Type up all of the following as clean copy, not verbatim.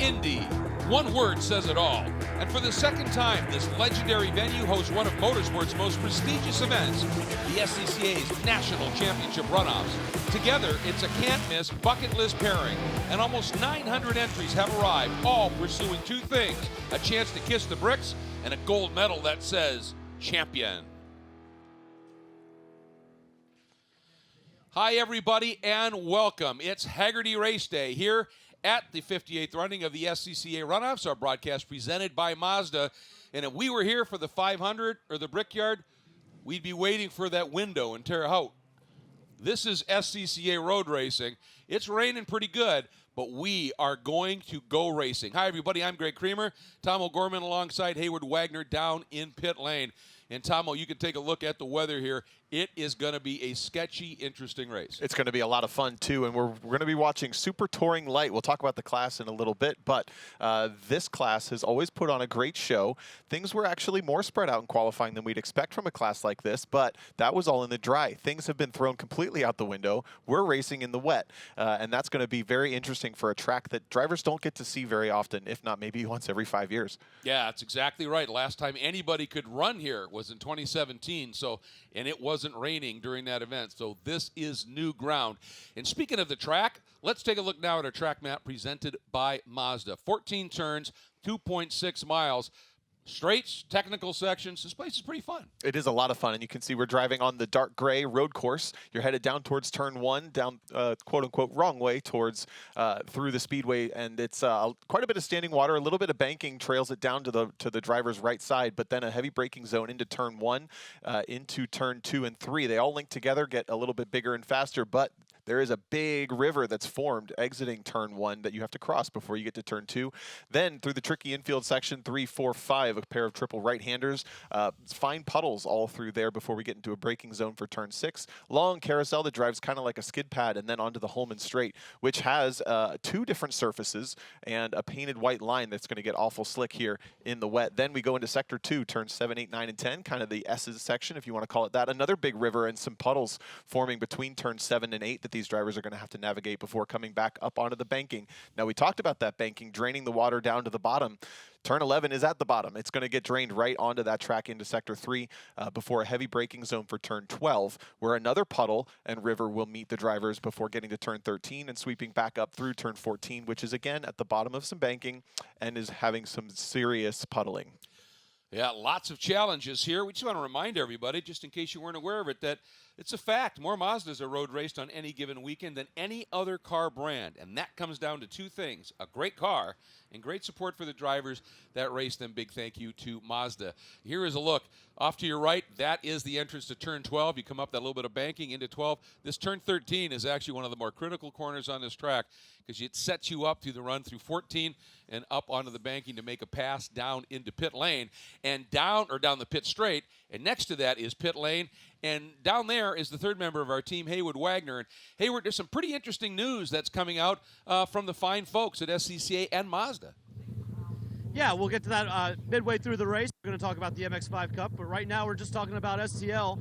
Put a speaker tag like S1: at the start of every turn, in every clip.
S1: Indy. One word says it all. And for the second time, this legendary venue hosts one of motorsport's most prestigious events, the SCCA's National Championship Runoffs. Together, it's a can't-miss bucket list pairing, and almost 900 entries have arrived, all pursuing two things: a chance to kiss the bricks and a gold medal that says champion. Hi, everybody, and welcome. It's Haggerty Race Day here at the 58th running of the SCCA Runoffs, our broadcast presented by Mazda. And if we were here for the 500 or the Brickyard, we'd be waiting for that window in Terre Haute. This is SCCA road racing. It's raining pretty good, but we are going to go racing. Hi, everybody. I'm Greg Creamer. Tom O'Gorman alongside Hayward Wagner down in pit lane. And, Tomo, you can take a look at the weather here. It is going to be a sketchy, interesting race.
S2: It's going to be a lot of fun, too, and we're going to be watching Super Touring Lite. We'll talk about the class in a little bit, but this class has always put on a great show. Things were actually more spread out in qualifying than we'd expect from a class like this, but that was all in the dry. Things have been thrown completely out the window. We're racing in the wet, and that's going to be very interesting for a track that drivers don't get to see very often, if not maybe once every 5 years.
S1: Yeah, that's exactly right. Last time anybody could run here was in 2017, and it wasn't raining during that event, so this is new ground. And speaking of the track, let's take a look now at our track map presented by Mazda. 14 turns, 2.6 miles. Straights, technical sections. This place is pretty fun.
S2: It is a lot of fun, and you can see we're driving on the dark gray road course. You're headed down towards turn one, down quote-unquote wrong way towards through the speedway, and it's quite a bit of standing water. A little bit of banking trails it down to the driver's right side, but then a heavy braking zone into turn one, into turn 2 and 3. They all link together, get a little bit bigger and faster, but there is a big river that's formed exiting turn 1 that you have to cross before you get to turn 2. Then through the tricky infield section, 3, 4, 5, a pair of triple right-handers. Fine puddles all through there before we get into a braking zone for turn 6. Long carousel that drives kind of like a skid pad, and then onto the Holman Straight, which has 2 different surfaces and a painted white line that's going to get awful slick here in the wet. Then we go into sector 2, turns 7, 8, 9, and 10, kind of the S's section, if you want to call it that. Another big river and some puddles forming between turns 7 and 8 that these drivers are going to have to navigate before coming back up onto the banking. Now, we talked about that banking, draining the water down to the bottom. Turn 11 is at the bottom. It's going to get drained right onto that track into sector 3 before a heavy braking zone for turn 12, where another puddle and river will meet the drivers before getting to turn 13 and sweeping back up through turn 14, which is again at the bottom of some banking and is having some serious puddling.
S1: Yeah, lots of challenges here. We just want to remind everybody, just in case you weren't aware of it, that it's a fact. More Mazdas are road raced on any given weekend than any other car brand. And that comes down to 2 things: a great car and great support for the drivers that race them. Big thank you to Mazda. Here is a look. Off to your right, that is the entrance to turn 12. You come up that little bit of banking into 12. This turn 13 is actually one of the more critical corners on this track because it sets you up through the run through 14 and up onto the banking to make a pass down into pit lane and down the pit straight. And next to that is pit lane. And down there is the third member of our team, Hayward Wagner. And Hayward, there's some pretty interesting news that's coming out from the fine folks at SCCA and Mazda.
S3: Yeah, we'll get to that midway through the race. We're going to talk about the MX-5 Cup, but right now we're just talking about STL.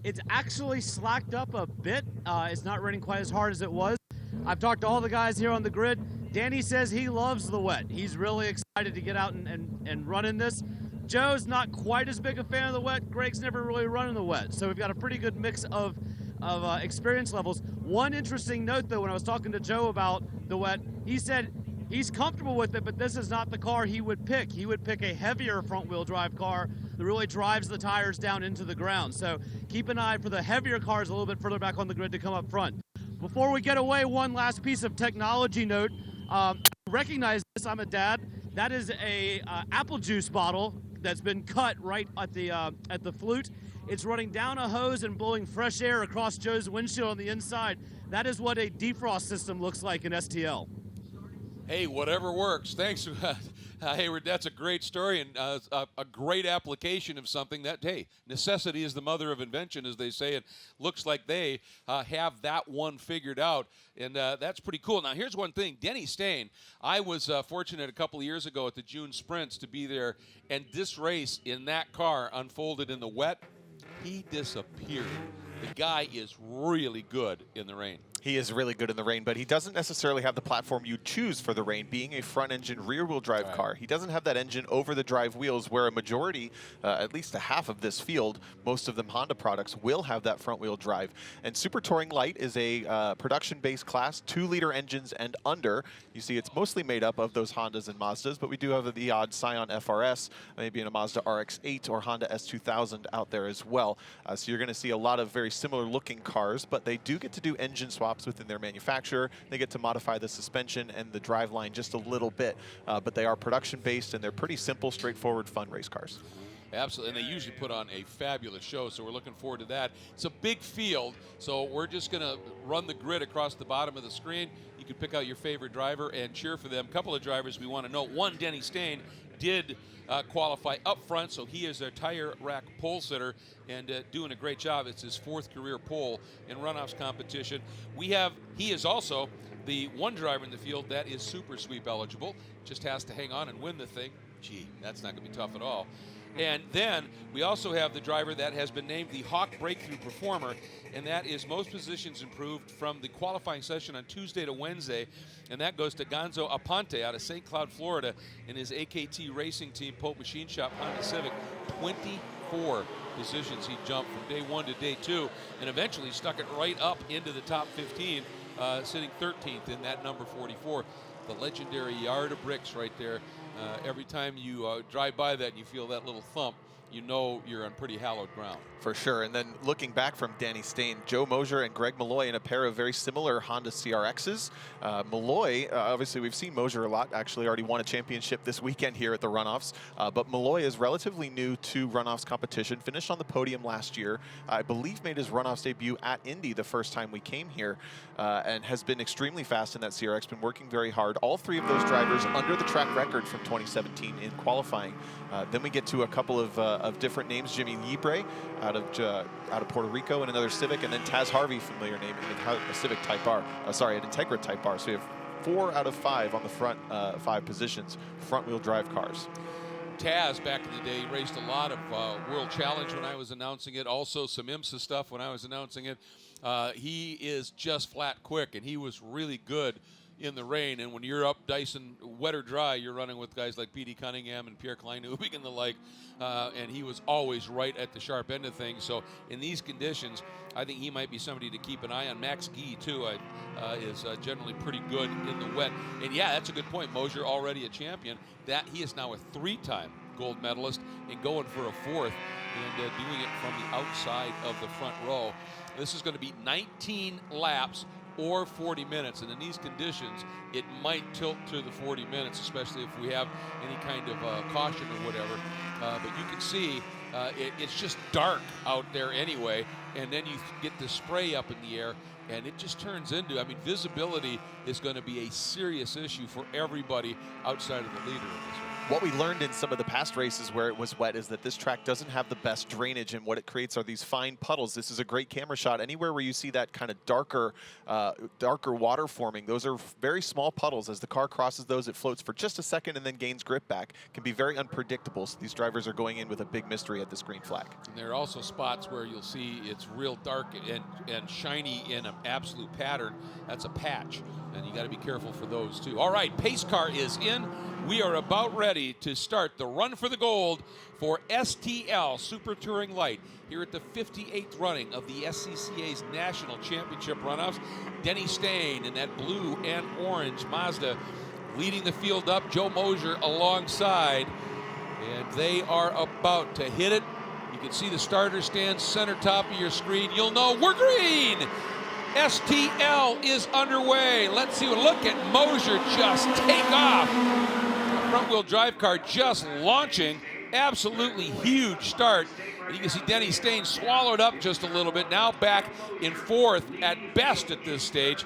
S3: It's actually slacked up a bit. It's not raining quite as hard as it was. I've talked to all the guys here on the grid. Danny says he loves the wet. He's really excited to get out and run in this. Joe's not quite as big a fan of the wet. Greg's never really run in the wet. So we've got a pretty good mix of experience levels. One interesting note, though, when I was talking to Joe about the wet, he said he's comfortable with it, but this is not the car he would pick. He would pick a heavier front-wheel drive car that really drives the tires down into the ground. So keep an eye for the heavier cars a little bit further back on the grid to come up front. Before we get away, one last piece of technology note. Recognize this, I'm a dad. That is a apple juice bottle that's been cut right at the flute. It's running down a hose and blowing fresh air across Joe's windshield on the inside. That is what a defrost system looks like in STL.
S1: Hey, whatever works. Thanks, Hayward. That's a great story and a great application of something that, hey, necessity is the mother of invention, as they say. It looks like they have that one figured out, and that's pretty cool. Now, here's one thing. Denny Stryn, I was fortunate a couple of years ago at the June Sprints to be there, and this race in that car unfolded in the wet. He disappeared. The guy is really good in the rain.
S2: He is really good in the rain, but he doesn't necessarily have the platform you choose for the rain, being a front-engine, rear-wheel drive car. He doesn't have that engine over the drive wheels where a majority, at least a half of this field, most of them Honda products, will have that front-wheel drive. And Super Touring Lite is a production-based class, 2-liter engines and under. You see it's mostly made up of those Hondas and Mazdas, but we do have the odd Scion FRS, maybe in a Mazda RX-8 or Honda S2000 out there as well. So you're going to see a lot of very similar-looking cars, but they do get to do engine swaps within their manufacturer. They get to modify the suspension and the driveline just a little bit, but they are production based and they're pretty simple, straightforward, fun race cars.
S1: Absolutely, and they usually put on a fabulous show, so we're looking forward to that. It's a big field, so we're just going to run the grid across the bottom of the screen. You can pick out your favorite driver and cheer for them. A couple of drivers we want to note. One, Denny Stryn, did qualify up front, so he is a tire rack pole sitter and doing a great job. It's his 4th career pole in runoffs competition. He is also the one driver in the field that is super sweep eligible, just has to hang on and win the thing. Gee, that's not going to be tough at all. And then we also have the driver that has been named the Hawk Breakthrough Performer, and that is most positions improved from the qualifying session on Tuesday to Wednesday, and that goes to Gonzo Aponte out of St. Cloud, Florida, in his AKT racing team, Pope Machine Shop Honda Civic. 24 positions he jumped from day 1 to day 2, and eventually stuck it right up into the top 15, sitting 13th in that number 44. The legendary yard of bricks right there. Every time you drive by that and you feel that little thump, you know you're on pretty hallowed ground.
S2: For sure. And then looking back from Denny Stryn, Joe Moser and Greg Malloy in a pair of very similar Honda CRXs. Malloy, obviously we've seen Moser a lot, actually already won a championship this weekend here at the Runoffs, but Malloy is relatively new to Runoffs competition, finished on the podium last year, I believe made his Runoffs debut at Indy the first time we came here, and has been extremely fast in that CRX, been working very hard. All 3 of those drivers under the track record from 2017 in qualifying. Then we get to a couple of different names, Jimmy Libre out of Puerto Rico in another Civic, and then Taz Harvey, familiar name, in a Civic Type R. Sorry, an Integra Type R. So we have 4 out of 5 on the front 5 positions, front-wheel drive cars.
S1: Taz, back in the day, raced a lot of World Challenge when I was announcing it, also some IMSA stuff when I was announcing it. He is just flat quick, and he was really good in the rain, and when you're up Dyson wet or dry, you're running with guys like P.D. Cunningham and Pierre Kleinubing and the like, and he was always right at the sharp end of things. So in these conditions, I think he might be somebody to keep an eye on. Max Guy, too, is generally pretty good in the wet. And yeah, that's a good point. Moser already a champion. That he is now a 3-time gold medalist and going for a 4th and doing it from the outside of the front row. This is going to be 19 laps or 40 minutes, and in these conditions it might tilt to the 40 minutes, especially if we have any kind of caution or whatever, but you can see it's just dark out there anyway, and then you get the spray up in the air and it just turns into, I mean, visibility is going to be a serious issue for everybody outside of the leader of this one.
S2: What we learned in some of the past races where it was wet is that this track doesn't have the best drainage, and what it creates are these fine puddles. This is a great camera shot. Anywhere where you see that kind of darker water forming, those are very small puddles. As the car crosses those, it floats for just a second and then gains grip back. Can be very unpredictable, so these drivers are going in with a big mystery at this green flag. And
S1: there are also spots where you'll see it's real dark and shiny in an absolute pattern. That's a patch, and you got to be careful for those too. All right, pace car is in. We are about ready to start the run for the gold for STL Super Touring Lite here at the 58th running of the SCCA's National Championship Runoffs. Denny Stryn in that blue and orange Mazda leading the field up. Joe Moser alongside, and they are about to hit it. You can see the starter stand center top of your screen. You'll know we're green. STL is underway. Let's see. Look at Moser just take off. Front-wheel drive car just launching. Absolutely huge start. And you can see Denny Stryn swallowed up just a little bit. Now back in 4th at best at this stage.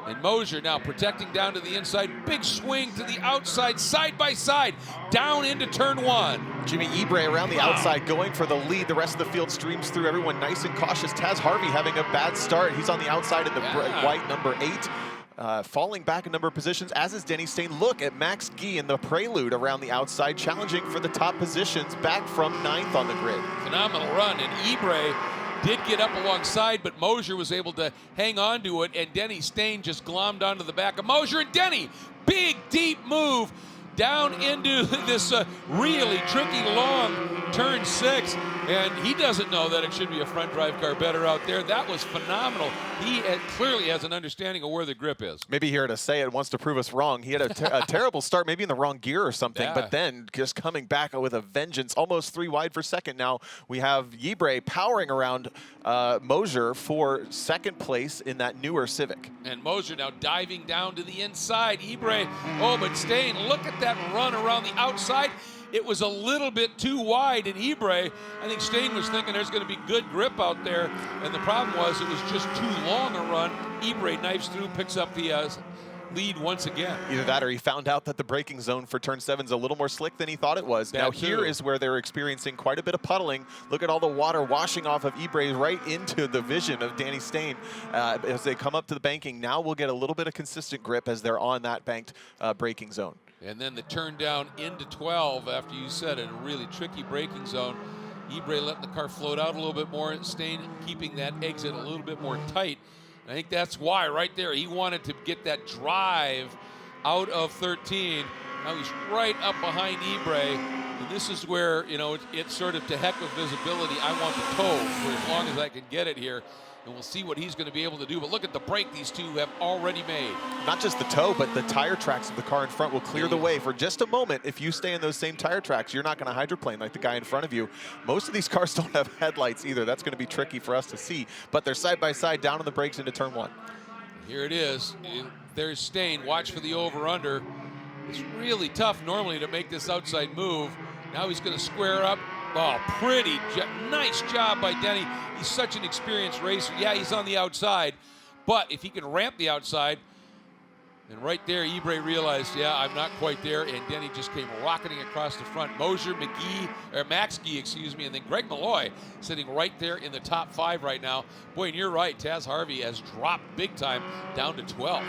S1: And Moser now protecting down to the inside. Big swing to the outside, side by side, down into turn 1.
S2: Jimmy Libre around the outside going for the lead. The rest of the field streams through. Everyone nice and cautious. Taz Harvey having a bad start. He's on the outside in the white number 8. Falling back a number of positions, as is Denny Stryn. Look at Max Guy in the Prelude around the outside, challenging for the top positions, back from 9th on the grid.
S1: Phenomenal run, and Libre did get up alongside, but Moser was able to hang on to it, and Denny Stryn just glommed onto the back of Moser, and Denny, big, deep move down into this really tricky long turn 6, and he doesn't know that it should be a front drive car better out there. That was phenomenal. He clearly has an understanding of where the grip is.
S2: Maybe here to say it wants to prove us wrong. He had a terrible start, maybe in the wrong gear or something,
S1: Yeah.
S2: but then just coming back with a vengeance, almost 3 wide for second. Now we have Yibre powering around Moser for second place in that newer Civic.
S1: And Moser now diving down to the inside. Yibre, oh, but Stryn, look at that run around the outside. It was a little bit too wide, and Yibre, I think Stryn was thinking there's going to be good grip out there, and the problem was it was just too long a run. Yibre knifes through, picks up the lead once again.
S2: Either that or he found out that the braking zone for turn 7 is a little more slick than he thought it was.
S1: That
S2: now
S1: too.
S2: here is where they're experiencing quite a bit of puddling. Look at all the water washing off of Yibre right into the vision of Denny Stryn as they come up to the banking. Now we'll get a little bit of consistent grip as they're on that banked braking zone.
S1: And then the turn down into 12 after you said it, a really tricky braking zone. Yibre letting the car float out a little bit more, Stryn keeping that exit a little bit more tight. And I think that's why right there he wanted to get that drive out of 13. Now he's right up behind Yibre. And this is where, you know, it's sort of to heck with visibility. I want the toe for as long as I can get it here. And we'll see what he's going to be able to do. But look at the break these two have already made.
S2: Not just the toe, but the tire tracks of the car in front will clear the way for just a moment. If you stay in those same tire tracks, you're not going to hydroplane like the guy in front of you. Most of these cars don't have headlights either. That's going to be tricky for us to see. But they're side by side down on the brakes into turn 1.
S1: Here it is. There's Stryn. Watch for the over-under. It's really tough normally to make this outside move. Now he's going to square up. Oh, nice job by Denny. He's such an experienced racer. Yeah, he's on the outside, but if he can ramp the outside, and right there, Yibre realized, yeah, I'm not quite there, and Denny just came rocketing across the front. Moser, Max Gee, excuse me, and then Greg Malloy sitting right there in the top 5 right now. Boy, and you're right, Taz Harvey has dropped big time down to 12.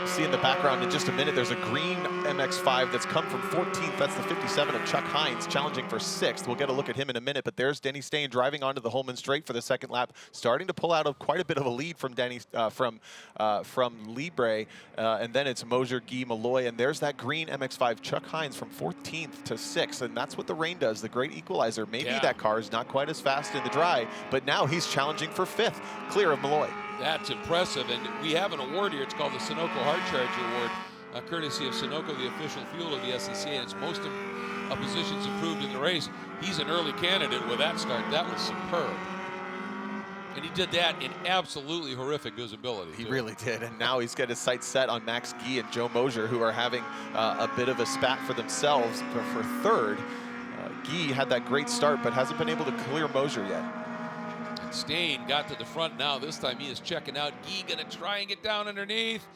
S2: See in the background in just a minute, there's a green MX-5 that's come from 14th. That's the 57 of Chuck Hines, challenging for 6th. We'll get a look at him in a minute, but there's Denny Stryn driving onto the Holman Straight for the second lap, starting to pull out of quite a bit of a lead from from Yibre. And then it's Moser, Gee, Malloy, and there's that green MX-5 Chuck Hines from 14th to 6th, and that's what the rain does, the great equalizer. Maybe that car is not quite as fast in the dry, but now he's challenging for 5th, clear of Malloy.
S1: That's impressive, and we have an award here. It's called the Sunoco Hard Charger Award, courtesy of Sunoco, the official fuel of the SCCA, and it's most positions improved in the race. He's an early candidate with that start. That was superb. And he did that in absolutely horrific visibility.
S2: He really did, and now he's got his sights set on Max Gee and Joe Moser, who are having a bit of a spat for themselves for 3rd. Gee had that great start, but hasn't been able to clear Moser yet.
S1: And Stryn got to the front now. This time he is checking out. Gee gonna try and get down underneath.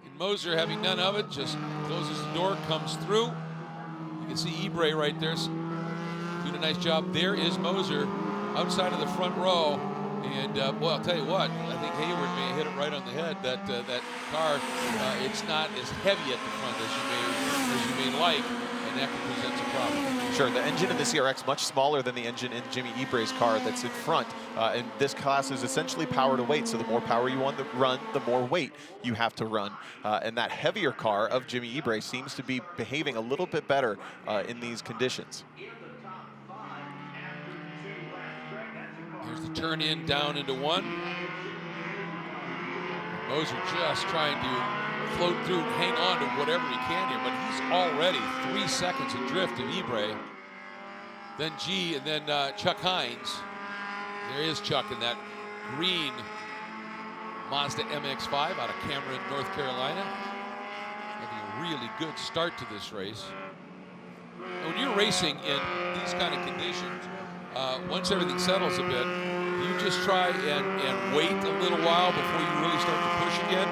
S1: And Moser, having none of it, just closes the door, comes through. You can see Yibre right there doing a nice job. There is Moser outside of the front row. And, well, I'll tell you what, I think Hayward may have hit it right on the head. That car, it's not as heavy at the front as you may like, and that can present a problem.
S2: Sure, the engine in the CRX much smaller than the engine in Jimmy Yibre's car that's in front. And this class is essentially power to weight, so the more power you want to run, the more weight you have to run. And that heavier car of Jimmy Yibre seems to be behaving a little bit better in these conditions.
S1: Here's the turn in down into 1. Moser just trying to float through and hang on to whatever he can here, but he's already 3 seconds adrift of Yibre. Then Gee, and then Chuck Hines. There is Chuck in that green Mazda MX-5 out of Cameron, North Carolina. Having a really good start to this race. And when you're racing in these kind of conditions, once everything settles a bit, you just try and wait a little while before you really start to push again.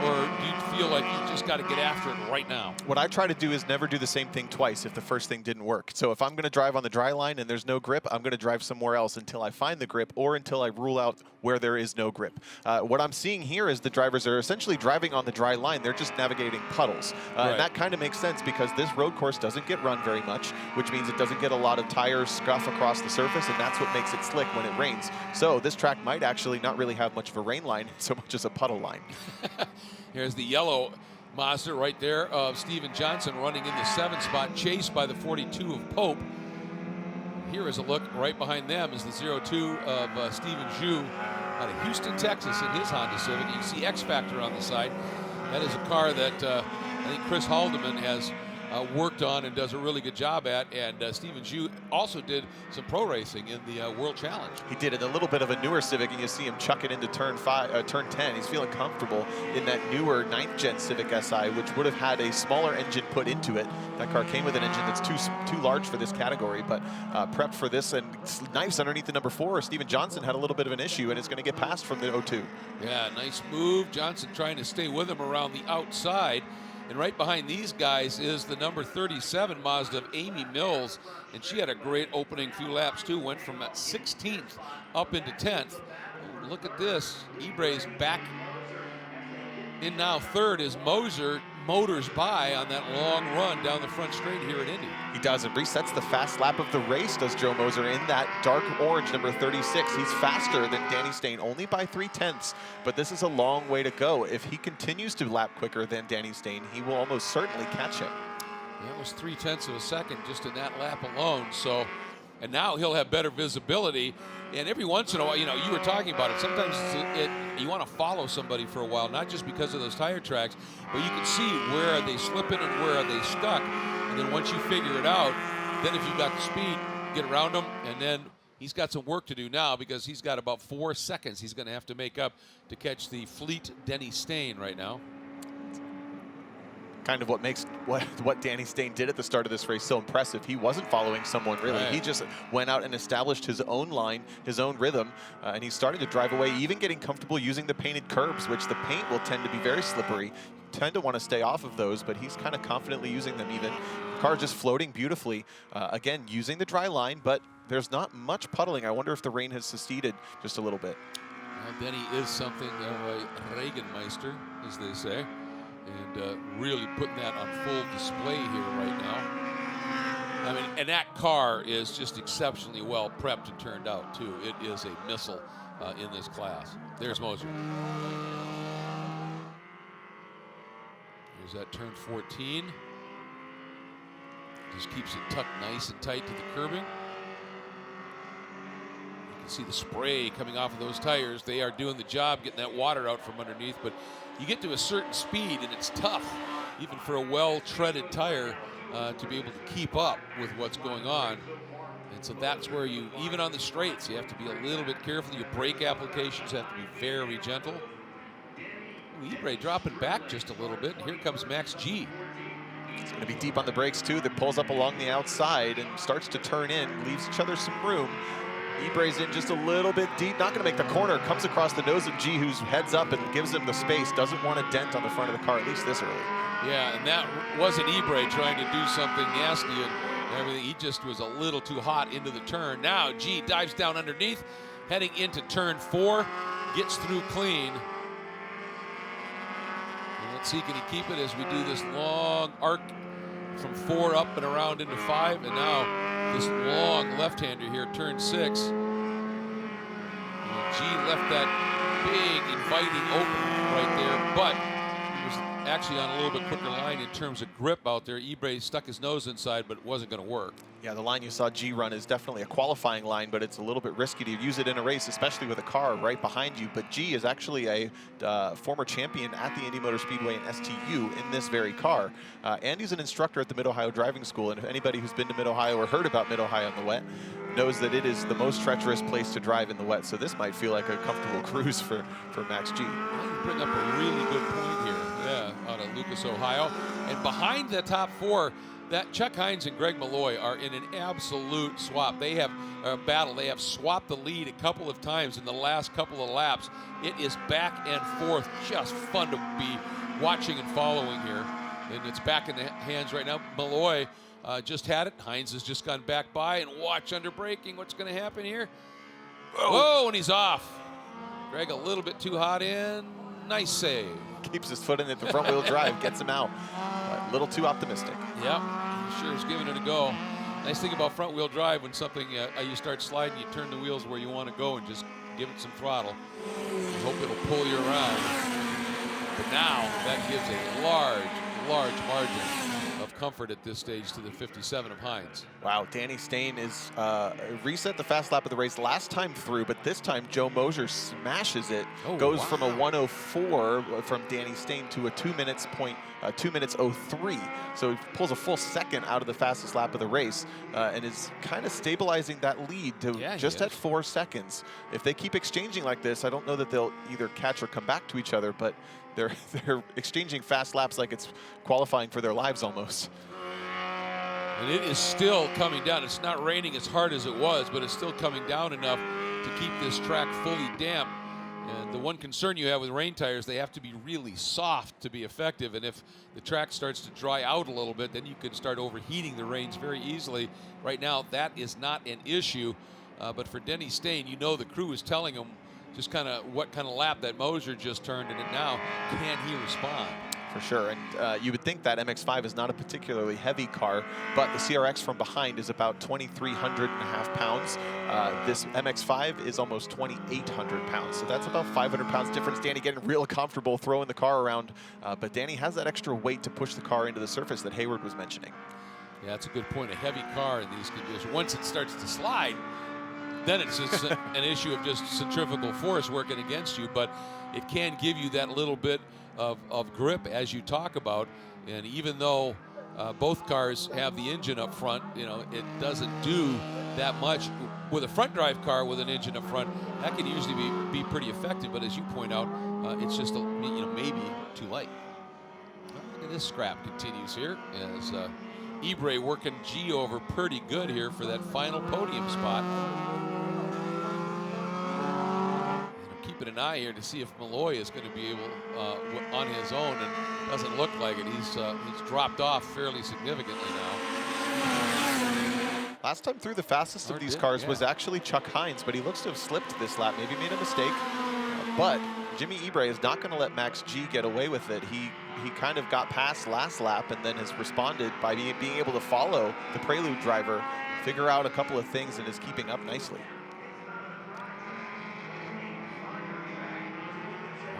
S1: or do you feel like you just got to get after it right now?
S2: What I try to do is never do the same thing twice if the first thing didn't work. So if I'm going to drive on the dry line and there's no grip, I'm going to drive somewhere else until I find the grip or until I rule out where there is no grip. What I'm seeing here is the drivers are essentially driving on the dry line. They're just navigating puddles.
S1: Right.
S2: And that kind of makes sense because this road course doesn't get run very much, which means it doesn't get a lot of tire scuff across the surface, and that's what makes it slick when it rains. So this track might actually not really have much of a rain line so much as a puddle line.
S1: Here's the yellow Mazda right there of Steven Johnson running in the 7th spot, chased by the 42 of Pope. Here is a look right behind them is the 02 of Stephen Zhu out of Houston, Texas in his Honda Civic. You can see X Factor on the side. That is a car that I think Chris Haldeman has worked on and does a really good job at, and Stephen Zhu also did some pro racing in the World Challenge.
S2: He did it a little bit of a newer Civic, and you see him chuck it into turn 10. He's feeling comfortable in that newer 9th gen Civic Si, which would have had a smaller engine put into it. That car came with an engine that's too large for this category, but prepped for this, and nice underneath the number 4. Steven Johnson had a little bit of an issue, and it's going to get past from the 02.
S1: Yeah, nice move. Johnson trying to stay with him around the outside. And right behind these guys is the number 37 Mazda of Amy Mills. And she had a great opening few laps, too. Went from 16th up into 10th. Ooh, look at this. Ibray's back in now 3rd as Moser motors by on that long run down the front straight here at Indy.
S2: He does. It resets the fast lap of the race, does Joe Moser, in that dark orange number 36. He's faster than Denny Stryn, only by 0.3, but this is a long way to go. If he continues to lap quicker than Denny Stryn, he will almost certainly catch him.
S1: That was 0.3 of a second just in that lap alone. So, and now he'll have better visibility. And every once in a while, you know, you were talking about it. Sometimes you want to follow somebody for a while, not just because of those tire tracks, but you can see where are they slipping and where are they stuck. And then once you figure it out, then if you've got the speed, get around them. And then he's got some work to do now because he's got about 4 seconds he's going to have to make up to catch the fleet Denny Stryn right now.
S2: Kind of what makes what Denny Stryn did at the start of this race so impressive. He wasn't following someone really.
S1: Right.
S2: He just went out and established his own line, his own rhythm, and he started to drive away, even getting comfortable using the painted curbs, which the paint will tend to be very slippery. You tend to want to stay off of those, but he's kind of confidently using them even. The car just floating beautifully. Again, using the dry line, but there's not much puddling. I wonder if the rain has succeeded just a little bit.
S1: Well, Denny is something of a Regenmeister, as they say. And really putting that on full display here right now. I mean, and that car is just exceptionally well prepped and turned out, too. It is a missile in this class. There's Moser. Here's that turn 14. Just keeps it tucked nice and tight to the curbing. You can see the spray coming off of those tires. They are doing the job getting that water out from underneath, but you get to a certain speed and it's tough, even for a well-treaded tire, to be able to keep up with what's going on. And so that's where you, even on the straights, you have to be a little bit careful. Your brake applications have to be very gentle. Ooh, Ibray dropping back just a little bit. And here comes Max G.
S2: It's going to be deep on the brakes, too. That pulls up along the outside and starts to turn in, leaves each other some room. Ibray's in just a little bit deep, not going to make the corner, comes across the nose of G, who's heads up and gives him the space, doesn't want a dent on the front of the car, at least this early.
S1: Yeah, and that wasn't Ibray trying to do something nasty and everything. He just was a little too hot into the turn. Now G dives down underneath, heading into turn 4, gets through clean. And let's see, can he keep it as we do this long arc from 4 up and around into 5, and now this long left-hander here, turn 6. And G left that big inviting opening right there, but he was actually on a little bit quicker line in terms of grip out there. Ibray stuck his nose inside, but it wasn't going to work.
S2: Yeah, the line you saw G run is definitely a qualifying line, but it's a little bit risky to use it in a race, especially with a car right behind you. But G is actually a former champion at the Indy Motor Speedway and STU in this very car. And he's an instructor at the Mid-Ohio Driving School, and if anybody who's been to Mid-Ohio or heard about Mid-Ohio in the wet knows that it is the most treacherous place to drive in the wet, so this might feel like a comfortable cruise for Max G.
S1: Well, you bring up a really good point here. Yeah, out of Lucas, Ohio. And behind the top four, that Chuck Hines and Greg Malloy are in an absolute swap. They have a battle. They have swapped the lead a couple of times in the last couple of laps. It is back and forth. Just fun to be watching and following here. And it's back in the hands right now. Malloy just had it. Hines has just gone back by, and watch under braking. What's going to happen here? Whoa, and he's off. Greg a little bit too hot in. Nice save.
S2: Keeps his foot in at the front wheel drive, gets him out. A little too optimistic.
S1: Yep, he sure is giving it a go. Nice thing about front wheel drive, when something, you start sliding, you turn the wheels where you want to go and just give it some throttle. Hope it'll pull you around. But now that gives a large margin of comfort at this stage to the 57 of Hines.
S2: Wow, Denny Stryn is reset the fast lap of the race last time through, but this time Joe Moser smashes it. Goes from a 1:04 from Denny Stryn to a 2 minutes 03. So he pulls a full second out of the fastest lap of the race and is kind of stabilizing that lead to just at 4 seconds. If they keep exchanging like this, I don't know that they'll either catch or come back to each other, but they're exchanging fast laps like it's qualifying for their lives almost.
S1: And it is still coming down. It's not raining as hard as it was, but it's still coming down enough to keep this track fully damp. And the one concern you have with rain tires, they have to be really soft to be effective. And if the track starts to dry out a little bit, then you can start overheating the reins very easily. Right now, that is not an issue. But for Denny Stryn, you know the crew is telling him just kind of what kind of lap that Moser just turned, and now can he respond?
S2: For sure, and you would think that MX-5 is not a particularly heavy car, but the CRX from behind is about 2,300.5 pounds. This MX-5 is almost 2,800 pounds, so that's about 500 pounds difference. Danny getting real comfortable throwing the car around, but Danny has that extra weight to push the car into the surface that Hayward was mentioning.
S1: Yeah, that's a good point. A heavy car in these conditions, once it starts to slide, then it's just an issue of just centrifugal force working against you, but it can give you that little bit of grip as you talk about. And even though both cars have the engine up front, you know, it doesn't do that much. With a front drive car with an engine up front, that can usually be pretty effective, but as you point out, it's just maybe too light. Well, look at this scrap continues here as Ebre working G over pretty good here for that final podium spot. Keeping an eye here to see if Malloy is going to be able on his own, and doesn't look like it. He's dropped off fairly significantly now.
S2: Last time through, the fastest of these cars was actually Chuck Hines, but he looks to have slipped this lap, maybe made a mistake. But Jimmy Ebre is not going to let Max G get away with it. He kind of got past last lap and then has responded by being able to follow the Prelude driver, figure out a couple of things, and is keeping up nicely.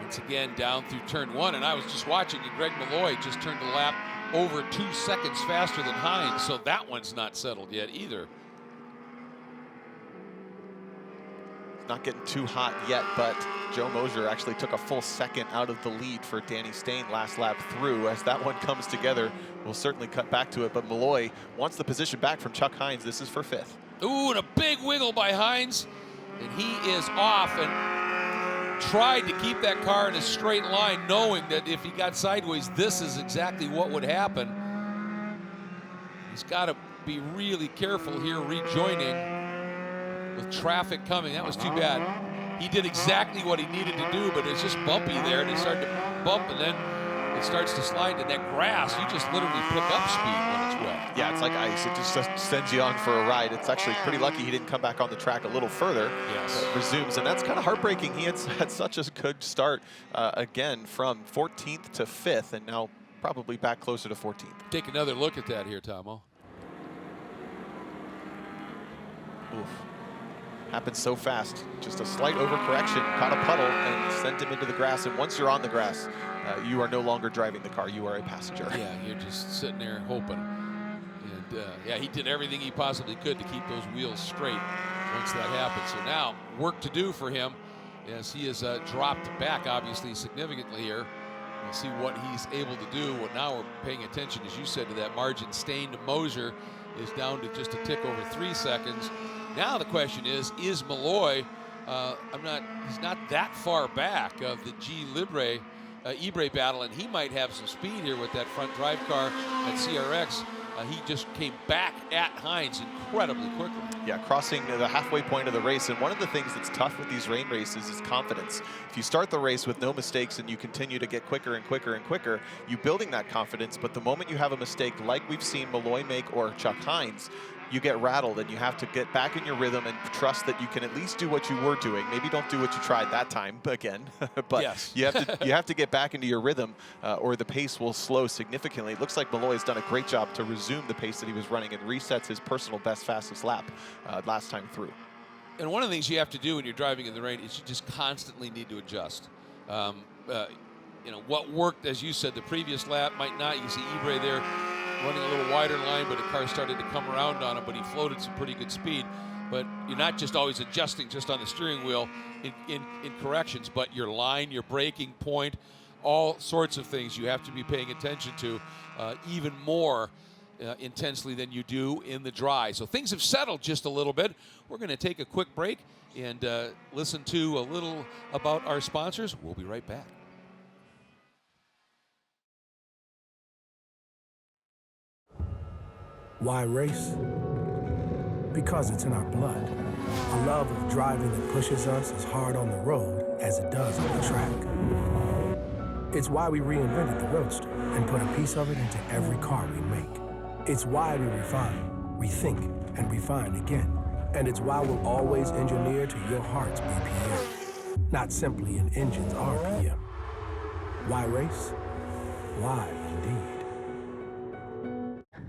S1: Once again, down through turn one, and I was just watching, and Greg Malloy just turned the lap over 2 seconds faster than Hines, so that one's not settled yet either.
S2: It's not getting too hot yet, but Joe Moser actually took a full second out of the lead for Denny Stryn last lap through. As that one comes together, we'll certainly cut back to it, but Malloy wants the position back from Chuck Hines. This is for 5th.
S1: Ooh, and a big wiggle by Hines, and he is off, and tried to keep that car in a straight line, knowing that if he got sideways, this is exactly what would happen. He's got to be really careful here rejoining with traffic coming. That was too bad. He did exactly what he needed to do, but it's just bumpy there, and it started to bump, and then it starts to slide in that grass. You just literally pick up speed when it's wet.
S2: Yeah, it's like ice. It just sends you on for a ride. It's actually pretty lucky he didn't come back on the track a little further.
S1: Yes.
S2: Resumes, and that's kind of heartbreaking. He had such a good start again from 14th to 5th, and now probably back closer to 14th.
S1: Take another look at that here, Tomo.
S2: Oof. Happened so fast. Just a slight overcorrection, caught a puddle, and sent him into the grass. And once you're on the grass, you are no longer driving the car. You are a passenger.
S1: Yeah, you're just sitting there hoping. And yeah, he did everything he possibly could to keep those wheels straight once that happened. So now, work to do for him as he has dropped back, obviously, significantly here. We'll see what he's able to do. Well, now we're paying attention, as you said, to that margin. Stryn to Moser is down to just a tick over 3 seconds. Now the question is Malloy, he's not that far back of the G Libre Ibra battle, and he might have some speed here with that front drive car at CRX. He just came back at Hines incredibly quickly.
S2: Yeah, crossing the halfway point of the race. And one of the things that's tough with these rain races is confidence. If you start the race with no mistakes and you continue to get quicker and quicker and quicker, you're building that confidence. But the moment you have a mistake, like we've seen Malloy make or Chuck Hines, you get rattled and you have to get back in your rhythm and trust that you can at least do what you were doing. Maybe don't do what you tried that time again, but
S1: yes.
S2: you have to get back into your rhythm or the pace will slow significantly. It looks like Malloy has done a great job to resume the pace that he was running and resets his personal best fastest lap last time through.
S1: And one of the things you have to do when you're driving in the rain is you just constantly need to adjust. You know, what worked, as you said, the previous lap might not. You see Ibra there running a little wider line, but the car started to come around on him, but he floated some pretty good speed. But you're not just always adjusting just on the steering wheel in corrections, but your line, your braking point, all sorts of things you have to be paying attention to even more intensely than you do in the dry. So things have settled just a little bit. We're going to take a quick break and listen to a little about our sponsors. We'll be right back.
S4: Why race? Because it's in our blood. A love of driving that pushes us as hard on the road as it does on the track. It's why we reinvented the Roadster and put a piece of it into every car we make. It's why we refine, rethink, and refine again. And it's why we'll always engineer to your heart's BPM, not simply an engine's RPM. Why race? Why indeed?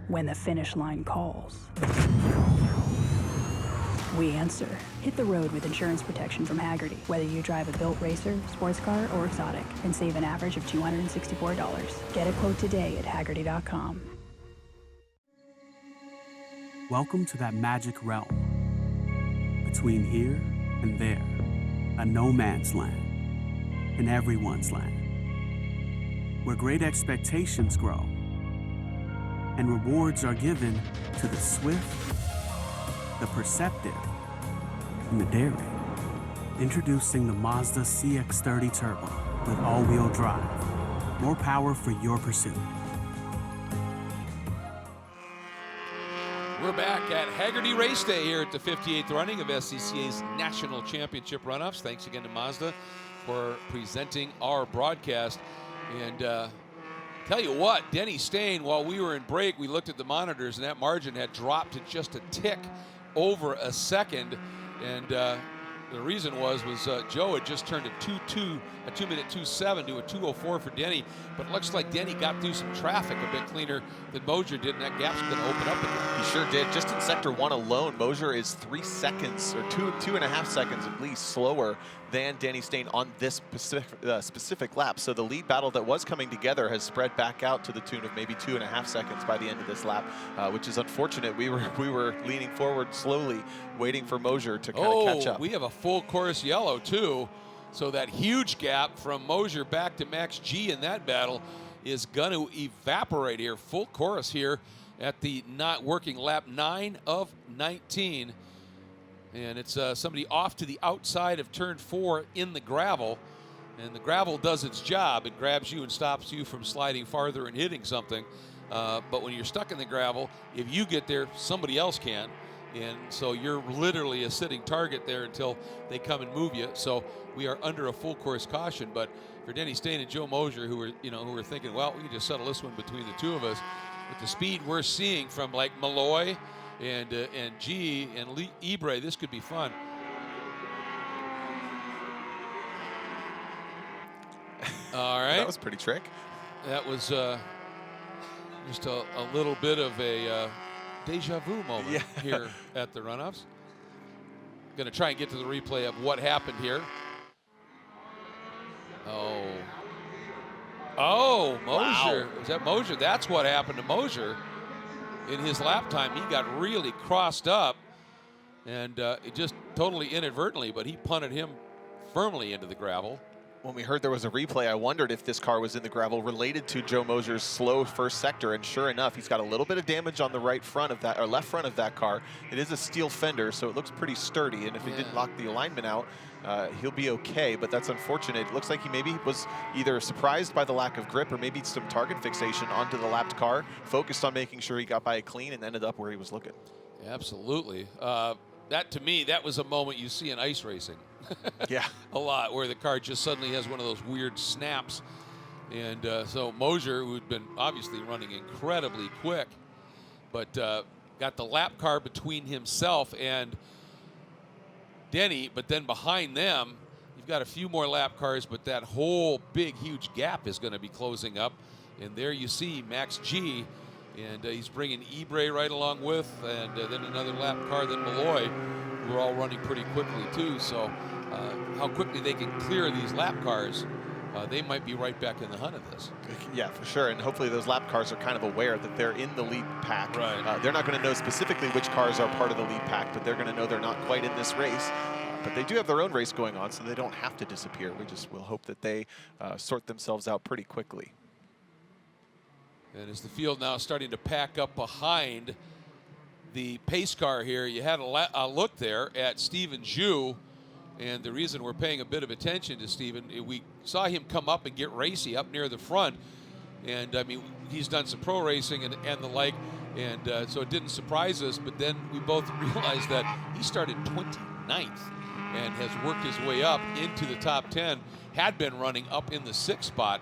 S5: When the finish line calls, we answer. Hit the road with insurance protection from Hagerty. Whether you drive a built racer, sports car, or exotic, and save an average of $264. Get a quote today at Hagerty.com.
S6: Welcome to that magic realm. Between here and there, a no man's land, and everyone's land. Where great expectations grow, and rewards are given to the swift, the perceptive, and the daring. Introducing the Mazda CX-30 Turbo with all-wheel drive. More power for your pursuit.
S1: We're back at Hagerty Race Day here at the 58th running of SCCA's National Championship Runoffs. Thanks again to Mazda for presenting our broadcast. And tell you what, Denny Stryn, while we were in break, we looked at the monitors, and that margin had dropped to just a tick over a second. And the reason was Joe had just turned a 2-minute 2.7 to a 2.04 for Denny. But it looks like Denny got through some traffic a bit cleaner than Moser did, and that gap's going to open up again.
S2: He sure did. Just in Sector 1 alone, Moser is 3 seconds, or 2.5 seconds at least, slower than Denny Stryn on this specific lap. So the lead battle that was coming together has spread back out to the tune of maybe 2.5 seconds by the end of this lap, which is unfortunate. We were leaning forward slowly, waiting for Moser to kind of catch up.
S1: We have a full course yellow too. So that huge gap from Moser back to Max G in that battle is going to evaporate here. Full course here at the not working lap 9 of 19. And it's somebody off to the outside of turn 4 in the gravel. And the gravel does its job. It grabs you and stops you from sliding farther and hitting something. But when you're stuck in the gravel, if you get there, somebody else can. And so you're literally a sitting target there until they come and move you. So we are under a full course caution. But for Denny Stryn and Joe Moser, who were thinking, well, we can just settle this one between the two of us. With the speed we're seeing from like Malloy and G and Ibra, this could be fun. All right.
S2: That was pretty trick.
S1: That was just a little bit of a deja vu moment here at the Runoffs. Going to try and get to the replay of what happened here. Oh, Moser. Wow. Is that Moser? That's what happened to Moser. In his lap time, he got really crossed up, and it just totally inadvertently, but he punted him firmly into the gravel.
S2: When we heard there was a replay, I wondered if this car was in the gravel related to Joe Moser's slow first sector, and sure enough, he's got a little bit of damage on the right front of that, or left front of that car. It is a steel fender, so it looks pretty sturdy, and if he didn't lock the alignment out, he'll be okay, but that's unfortunate. It looks like he maybe was either surprised by the lack of grip or maybe some target fixation onto the lapped car, focused on making sure he got by it clean and ended up where he was looking.
S1: Absolutely. That, to me, that was a moment you see in ice racing.
S2: Yeah.
S1: A lot, where the car just suddenly has one of those weird snaps. And so Moser, who'd been obviously running incredibly quick, but got the lap car between himself and Denny, but then behind them, you've got a few more lap cars, but that whole big, huge gap is going to be closing up. And there you see Max G, and he's bringing Ebre right along with, and then another lap car, then Malloy, who are all running pretty quickly too. So how quickly they can clear these lap cars, they might be right back in the hunt of this.
S2: Yeah, for sure, and hopefully those lap cars are kind of aware that they're in the lead pack.
S1: Right.
S2: They're not going to know specifically which cars are part of the lead pack, but they're going to know they're not quite in this race. But they do have their own race going on, so they don't have to disappear. We just will hope that they sort themselves out pretty quickly.
S1: And as the field now starting to pack up behind the pace car here, you had a look there at Steven Zhu. And the reason we're paying a bit of attention to Steven, we saw him come up and get racy up near the front. And, I mean, he's done some pro racing and the like, and so it didn't surprise us. But then we both realized that he started 29th and has worked his way up into the top 10, had been running up in the 6th spot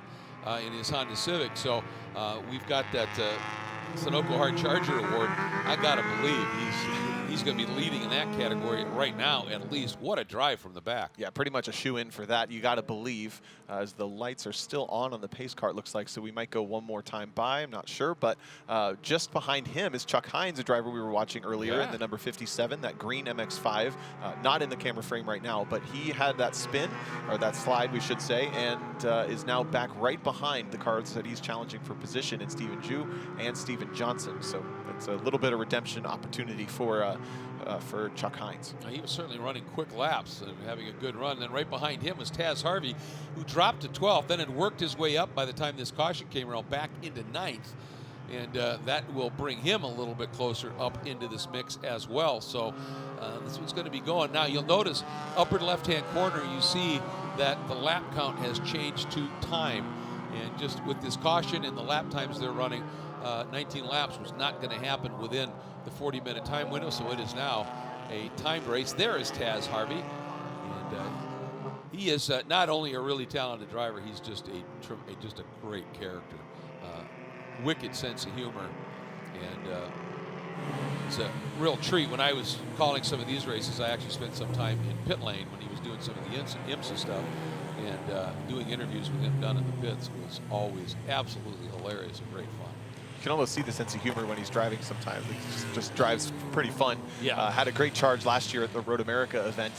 S1: in his Honda Civic. So we've got that Sunoco Hard Charger Award. I got to believe he's going to be leading in that category right now, at least. What a drive from the back.
S2: Yeah, pretty much a shoe-in for that. You got to believe, as the lights are still on the pace car, it looks like, so we might go one more time by. I'm not sure, but just behind him is Chuck Hines, a driver we were watching earlier in the number 57, that green MX-5. Not in the camera frame right now, but he had that spin, or that slide, we should say, and is now back right behind the cars that he's challenging for position in Steven Zhu and Steven Johnson. So it's a little bit of redemption opportunity for Chuck Hines.
S1: He was certainly running quick laps and having a good run. Then right behind him was Taz Harvey, who dropped to 12th, then had worked his way up by the time this caution came around back into 9th. And that will bring him a little bit closer up into this mix as well. So this one's going to be going. Now you'll notice upper left-hand corner, you see that the lap count has changed to time. And just with this caution and the lap times they're running, 19 laps was not going to happen within the 40-minute time window, so it is now a timed race. There is Taz Harvey, and he is not only a really talented driver, he's just a great character, wicked sense of humor, and it's a real treat. When I was calling some of these races, I actually spent some time in pit lane when he was doing some of the IMSA stuff, and doing interviews with him down in the pits was always absolutely hilarious and great fun.
S2: You can almost see the sense of humor when he's driving sometimes. He just drives pretty fun.
S1: Yeah.
S2: Had a great charge last year at the Road America event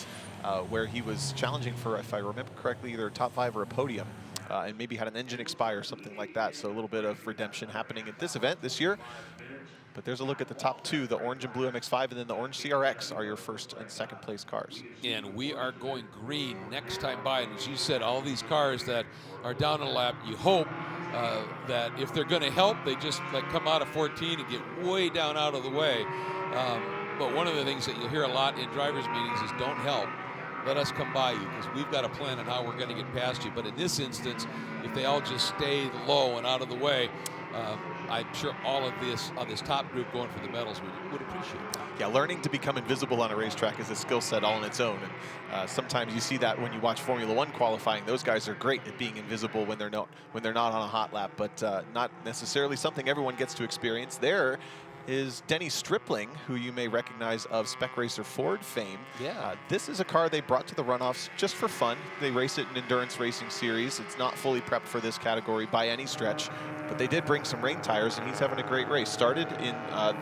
S2: where he was challenging for, if I remember correctly, either a top 5 or a podium, and maybe had an engine expire, something like that. So a little bit of redemption happening at this event this year. But there's a look at the top 2, the orange and blue MX-5, and then the orange CRX are your first and second place cars.
S1: And we are going green next time by. And as you said, all these cars that are down a lap, you hope that if they're going to help, they just like come out of 14 and get way down out of the way. But one of the things that you'll hear a lot in drivers' meetings is don't help. Let us come by you, because we've got a plan on how we're going to get past you. But in this instance, if they all just stay low and out of the way, I'm sure all of this top group going for the medals would appreciate that.
S2: Yeah, learning to become invisible on a racetrack is a skill set all on its own. And sometimes you see that when you watch Formula One qualifying. Those guys are great at being invisible when they're not on a hot lap, but not necessarily something everyone gets to experience. There is Denny Stryn, who you may recognize of Spec Racer Ford fame.
S1: Yeah.
S2: This is a car they brought to the runoffs just for fun. They race it in Endurance Racing Series. It's not fully prepped for this category by any stretch, but they did bring some rain tires, and he's having a great race. Started in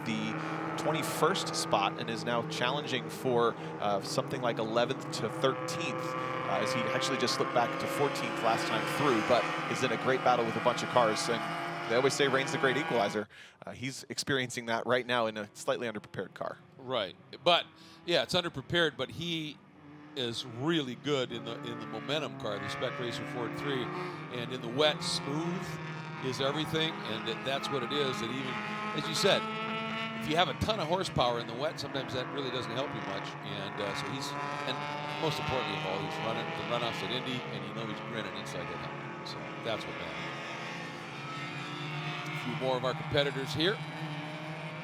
S2: the 21st spot and is now challenging for something like 11th to 13th, as he actually just slipped back to 14th last time through, but is in a great battle with a bunch of cars. And they always say rain's the great equalizer. He's experiencing that right now in a slightly underprepared car.
S1: Right. But, yeah, it's underprepared, but he is really good in the momentum car, the Spec Racer Ford 3, and in the wet, smooth is everything, and that's what it is. That even, as you said, if you have a ton of horsepower in the wet, sometimes that really doesn't help you much. And so and most importantly of all, he's running the runoffs at Indy, and he's grinning inside that helmet. So that's what matters. A few more of our competitors here.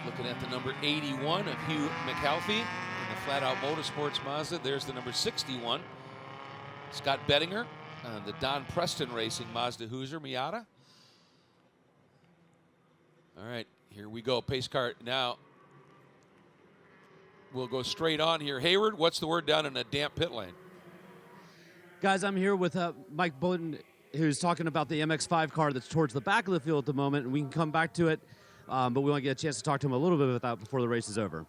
S1: Looking at the number 81 of Hugh McAlfee in the Flat Out Motorsports Mazda. There's the number 61, Scott Bettinger, the Don Preston Racing Mazda Hoosier Miata. All right, here we go. Pace car now. We'll go straight on here. Hayward, what's the word down in a damp pit lane?
S3: Guys, I'm here with Mike Bulletin, who's talking about the MX-5 car that's towards the back of the field at the moment, and we can come back to it, but we want to get a chance to talk to him a little bit about that before the race is over.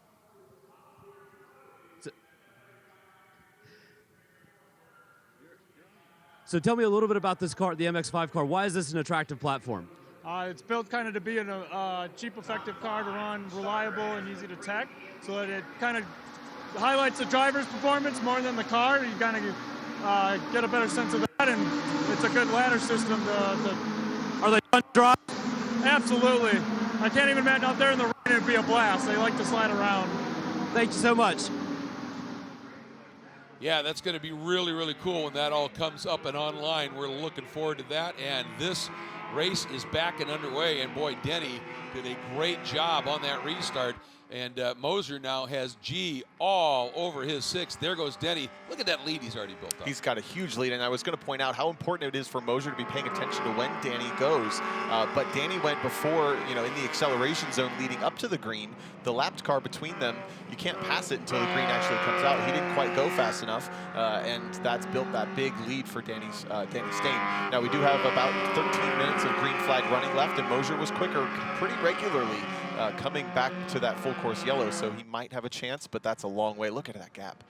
S3: So tell me a little bit about this car, the MX-5 car. Why is this an attractive platform?
S7: It's built kind of to be a cheap, effective car to run, reliable and easy to tech, so that it kind of highlights the driver's performance more than the car. You kind of get a better sense of that, and it's a good ladder system.
S3: Are they fun to drive?
S7: Absolutely. I can't even imagine out there in the rain, it'd be a blast. They like to slide around.
S3: Thank you so much.
S1: Yeah, that's going to be really, really cool when that all comes up and online. We're looking forward to that, and this race is back and underway, and boy, Denny did a great job on that restart, and Moser now has G all over his 6. There goes Denny. Look at that lead he's already built up.
S2: He's got a huge lead, and I was going to point out how important it is for Moser to be paying attention to when Danny goes, but Danny went before, in the acceleration zone leading up to the green. The lapped car between them, you can't pass it until the green actually comes out. He didn't quite go fast enough, and that's built that big lead for Danny Stryn. Now, we do have about 13 minutes of green flag running left, and Moser was quicker pretty regularly coming back to that full course yellow, so he might have a chance, but that's a long way. Look at that gap.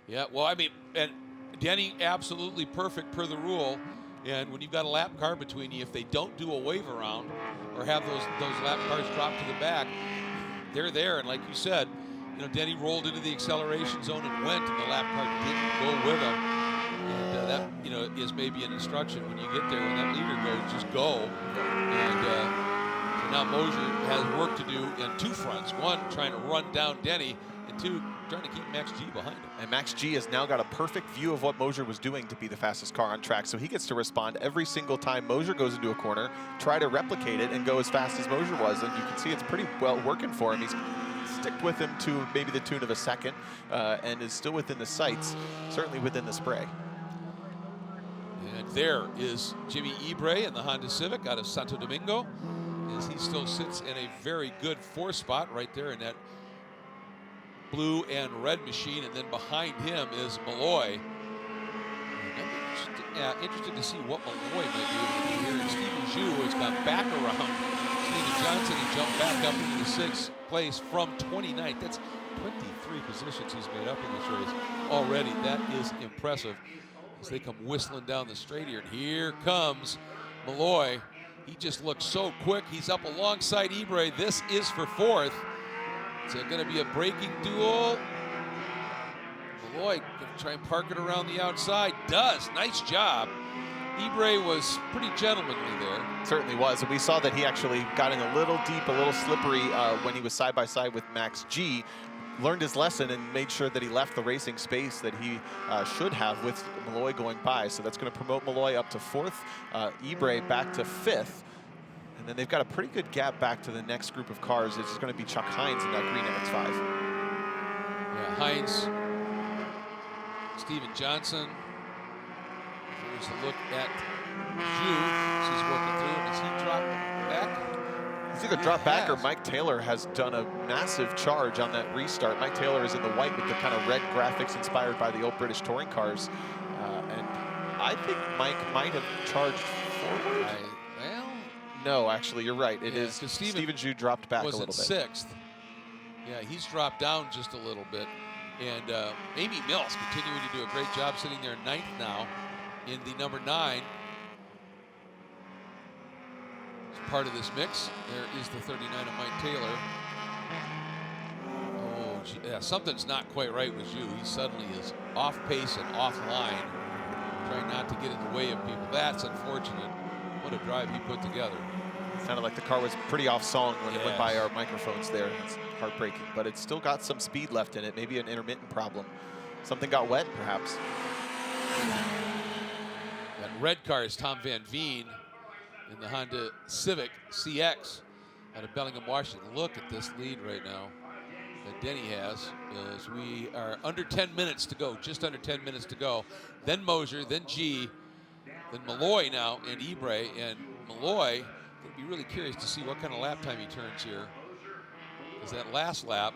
S1: Yeah, well, I mean, and Denny absolutely perfect per the rule, and when you've got a lap car between you, if they don't do a wave around or have those lap cars drop to the back, they're there, and like you said, Denny rolled into the acceleration zone and went, and the lap car didn't go with him. And that, is maybe an instruction when you get there, when that leader goes, just go. And so now Moser has work to do in 2 fronts. 1, trying to run down Denny, and 2, trying to keep Max G behind him.
S2: And Max G has now got a perfect view of what Moser was doing to be the fastest car on track, so he gets to respond every single time Moser goes into a corner, try to replicate it and go as fast as Moser was, and you can see it's pretty well working for him. He's sticked with him to maybe the tune of a second, and is still within the sights, certainly within the spray.
S1: And there is Jimmy Ibre in the Honda Civic out of Santo Domingo, as he still sits in a very good 4th spot right there in that blue and red machine, and then behind him is Malloy. Interested to see what Malloy might be able to do here. And Stephen Zhu has gone back around Steven Johnson and jumped back up into the 6th place from 29th. That's 23 positions he's made up in this race already. That is impressive as they come whistling down the straight here. And here comes Malloy. He just looks so quick. He's up alongside Ibre. This is for 4th. It's going to be a braking duel. Malloy going to try and park it around the outside. Does. Nice job. Ibre was pretty gentlemanly there.
S2: Certainly was, and we saw that he actually got in a little deep, a little slippery when he was side by side with Max G. Learned his lesson and made sure that he left the racing space that he should have with Malloy going by. So that's going to promote Malloy up to 4th, Ibre back to 5th. And then they've got a pretty good gap back to the next group of cars. It's just going to be Chuck Hines in that green MX-5.
S1: Yeah, Hines, Steven Johnson. Here's a look at Zhu. He's working through. Does he drop back?
S2: He's either dropped back or Mike Taylor has done a massive charge on that restart. Mike Taylor is in the white with the kind of red graphics inspired by the old British touring cars. And I think Mike might have charged forward. No, actually, you're right. It is. Stephen Zhu dropped back a little bit.
S1: 6th. Yeah, he's dropped down just a little bit. And Amy Mills continuing to do a great job sitting there 9th now in the number 9. As part of this mix, there is the 39 of Mike Taylor. Oh, Yeah, something's not quite right with Zhu. He suddenly is off pace and offline, trying not to get in the way of people. That's unfortunate. What a drive he put together.
S2: Sounded like the car was pretty off song when it went by
S1: Yes.
S2: our microphones there. It's heartbreaking, but it's still got some speed left in it. Maybe an intermittent problem. Something got wet, perhaps.
S1: That red car is Tom Van Veen in the Honda Civic CX out of Bellingham, Washington. Look at this lead right now that Denny has, as we are under 10 minutes to go, just under 10 minutes to go. Then Moser, then G, then Malloy now, and Ibre. And Malloy, going to be really curious to see what kind of lap time he turns here. Because that last lap,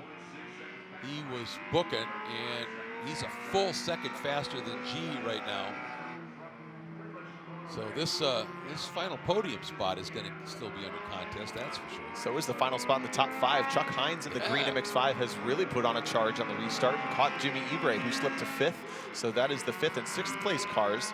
S1: he was booking, and he's a full second faster than G right now. So this final podium spot is going to still be under contest, that's for sure.
S2: So is the final spot in the top 5. Chuck Hines in the green MX-5 has really put on a charge on the restart and caught Jimmy Ibre, who slipped to 5th. So that is the 5th and 6th place cars.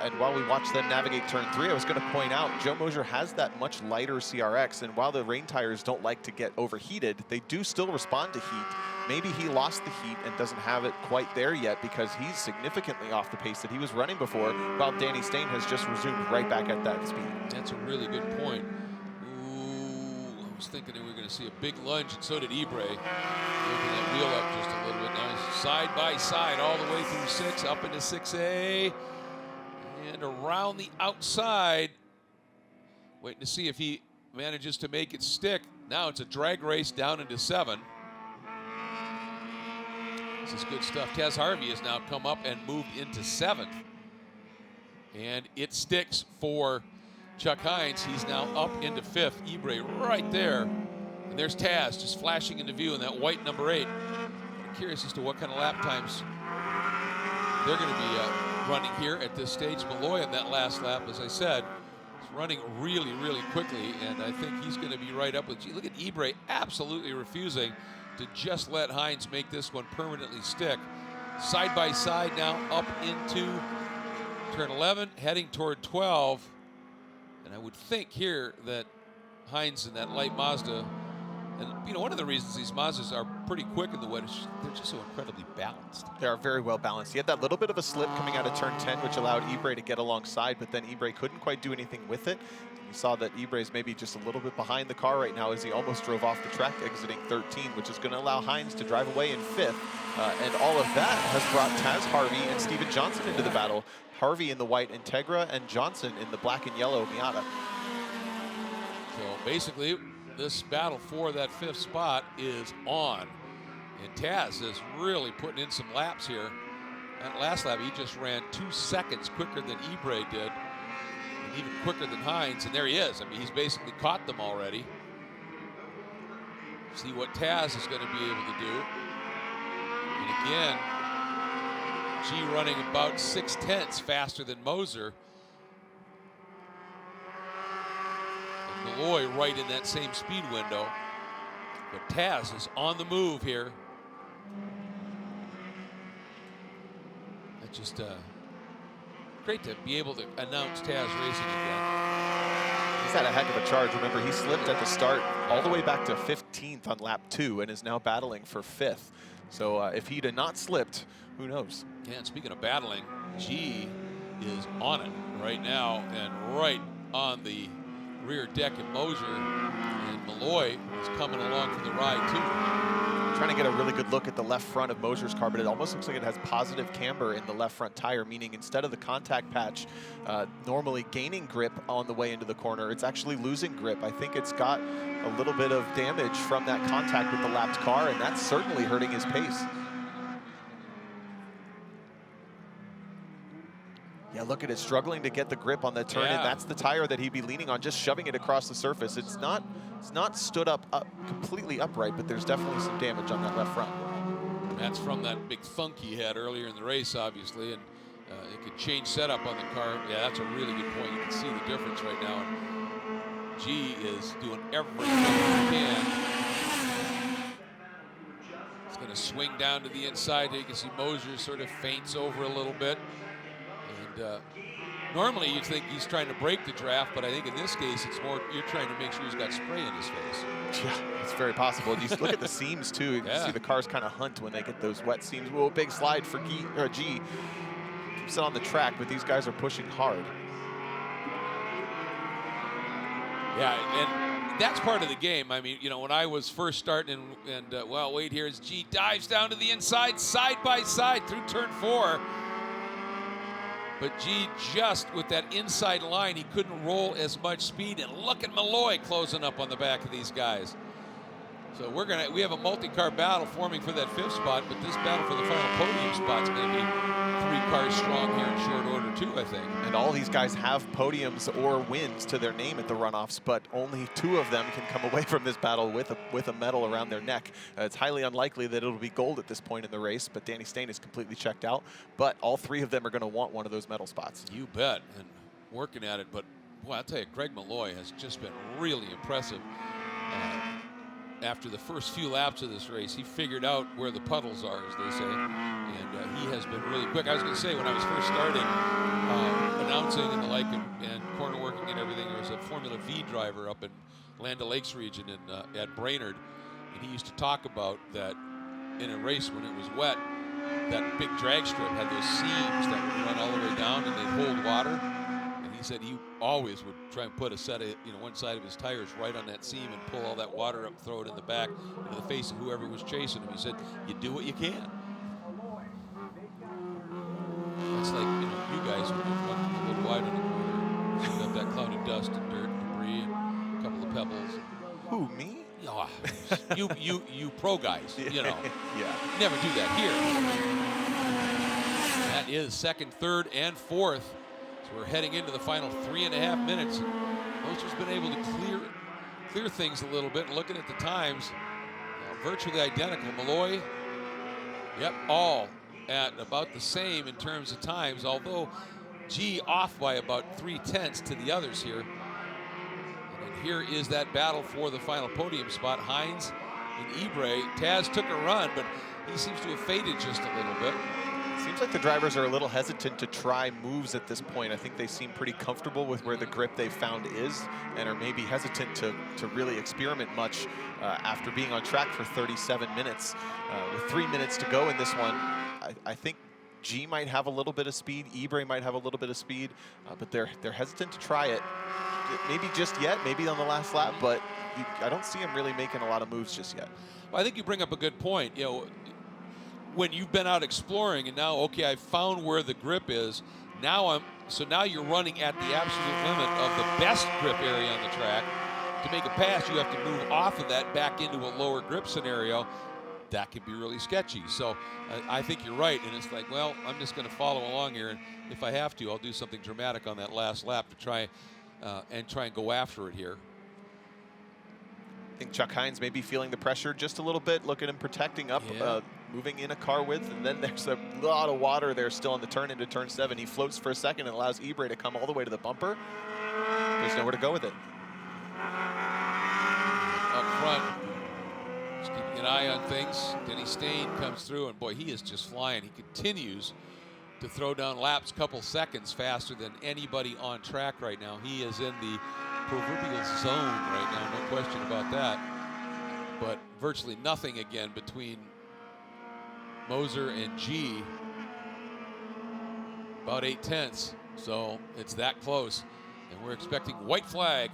S2: And while we watch them navigate turn 3, I was going to point out Joe Moser has that much lighter CRX, and while the rain tires don't like to get overheated, they do still respond to heat. Maybe he lost the heat and doesn't have it quite there yet because he's significantly off the pace that he was running before, while Denny Stryn has just resumed right back at that speed.
S1: That's a really good point. Ooh, I was thinking that we were going to see a big lunge, and so did Ibre. Moving that wheel up just a little bit. Nice side by side all the way through 6, up into 6A. And around the outside, waiting to see if he manages to make it stick. Now it's a drag race down into 7. This is good stuff. Taz Harvey has now come up and moved into 7th. And it sticks for Chuck Hines. He's now up into 5th. Ibre right there. And there's Taz just flashing into view in that white number 8. I'm curious as to what kind of lap times they're going to be running here at this stage. Malloy in that last lap, as I said, is running really, really quickly, and I think he's going to be right up with G. Look at Ibre absolutely refusing to just let Hines make this one permanently stick. Side by side now up into turn 11, heading toward 12. And I would think here that Hines in that light Mazda, and you know, one of the reasons these Mazdas are pretty quick in the wet is they're just so incredibly balanced.
S2: They are very well balanced. He had that little bit of a slip coming out of turn 10, which allowed Ibre to get alongside, but then Ibre couldn't quite do anything with it. You saw that Ibre's maybe just a little bit behind the car right now as he almost drove off the track exiting 13, which is going to allow Hines to drive away in 5th. And all of that has brought Taz Harvey and Steven Johnson into the battle. Harvey in the white Integra and Johnson in the black and yellow Miata.
S1: So basically, this battle for that 5th spot is on. And Taz is really putting in some laps here. That last lap, he just ran 2 seconds quicker than Ibre did, and even quicker than Hines. And there he is. I mean, he's basically caught them already. See what Taz is going to be able to do. And again, G running about 6/10 faster than Moser. And Malloy right in that same speed window. But Taz is on the move here. That's just great to be able to announce Taz racing again.
S2: He's had a heck of a charge. Remember, he slipped at the start all the way back to 15th on lap 2 and is now battling for 5th. So if he'd have not slipped, who knows?
S1: Yeah, and speaking of battling, G is on it right now and right on the rear deck of Moser. And Malloy is coming along for the ride too.
S2: Trying to get a really good look at the left front of Moser's car, but it almost looks like it has positive camber in the left front tire, meaning instead of the contact patch normally gaining grip on the way into the corner, it's actually losing grip. I think it's got a little bit of damage from that contact with the lapped car, and that's certainly hurting his pace. Yeah, look at it, struggling to get the grip on the turn, and that's the tire that he'd be leaning on, just shoving it across the surface. It's not stood up completely upright, but there's definitely some damage on that left front.
S1: That's from that big thunk he had earlier in the race, obviously, and it could change setup on the car. Yeah, that's a really good point. You can see the difference right now. And G is doing everything he can. He's going to swing down to the inside. You can see Moser sort of faints over a little bit. And normally you'd think he's trying to break the draft, but I think in this case it's more you're trying to make sure he's got spray in his face.
S2: Yeah, It's very possible. You look at the seams too. You can see the cars kind of hunt when they get those wet seams. Whoa, big slide for G. Keeps it on the track, but these guys are pushing hard.
S1: Yeah, and that's part of the game. I mean, you know, when I was first starting well, wait, here's G, dives down to the inside, side by side through turn 4. But G, just with that inside line, he couldn't roll as much speed. And look at Malloy closing up on the back of these guys. So we have a multi-car battle forming for that 5th spot, but this battle for the final podium spot is going to be 3 cars strong here in short order too, I think.
S2: And all these guys have podiums or wins to their name at the runoffs, but only 2 of them can come away from this battle with a medal around their neck. It's highly unlikely that it'll be gold at this point in the race, but Denny Stryn is completely checked out. But all 3 of them are going to want one of those medal spots.
S1: You bet, and working at it. But boy, I'll tell you, Greg Malloy has just been really impressive. After the first few laps of this race, he figured out where the puddles are, as they say, and he has been really quick. I was going to say, when I was first starting announcing and the like, and corner working and everything, there was a Formula V driver up in Land O'Lakes region at Brainerd, and he used to talk about that in a race when it was wet, that big drag strip had those seams that would run all the way down and they'd hold water. And he said he always would try and put a set of, one side of his tires right on that seam and pull all that water up, throw it in the back into the face of whoever was chasing him. He said, you do what you can. It's like, you guys would have went a little wide on the corner, cleaned up that cloud of dust and dirt and debris and a couple of pebbles.
S2: Who, me?
S1: Oh, you pro guys,
S2: Yeah.
S1: Never do that here. That is 2nd, 3rd, and 4th. So we're heading into the final 3.5 minutes. Moser's been able to clear things a little bit. And looking at the times, virtually identical. Malloy, all at about the same in terms of times, although G off by about 3/10 to the others here. And here is that battle for the final podium spot. Hines and Ibre. Taz took a run, but he seems to have faded just a little bit.
S2: Seems like the drivers are a little hesitant to try moves at this point. I think they seem pretty comfortable with where the grip they've found is, and are maybe hesitant to really experiment much after being on track for 37 minutes. With 3 minutes to go in this one, I think G might have a little bit of speed, Ibre might have a little bit of speed, but they're hesitant to try it. Maybe just yet, maybe on the last lap, but I don't see him really making a lot of moves just yet.
S1: Well, I think you bring up a good point. When you've been out exploring and now, okay, I've found where the grip is. Now you're running at the absolute limit of the best grip area on the track. To make a pass, you have to move off of that back into a lower grip scenario. That can be really sketchy. So I think you're right. And it's like, well, I'm just going to follow along here. And if I have to, I'll do something dramatic on that last lap to try and go after it here.
S2: I think Chuck Hines may be feeling the pressure just a little bit. Look at him protecting up, moving in a car width, and then there's a lot of water there still on the turn into turn 7. He floats for a second and allows Ibre to come all the way to the bumper. There's nowhere to go with it.
S1: Up front, just keeping an eye on things. Denny Stryn comes through, and boy, he is just flying. He continues to throw down laps a couple seconds faster than anybody on track right now. He is in the proverbial zone right now, no question about that. But virtually nothing again between Moser and G. About 8/10, so it's that close. And we're expecting white flag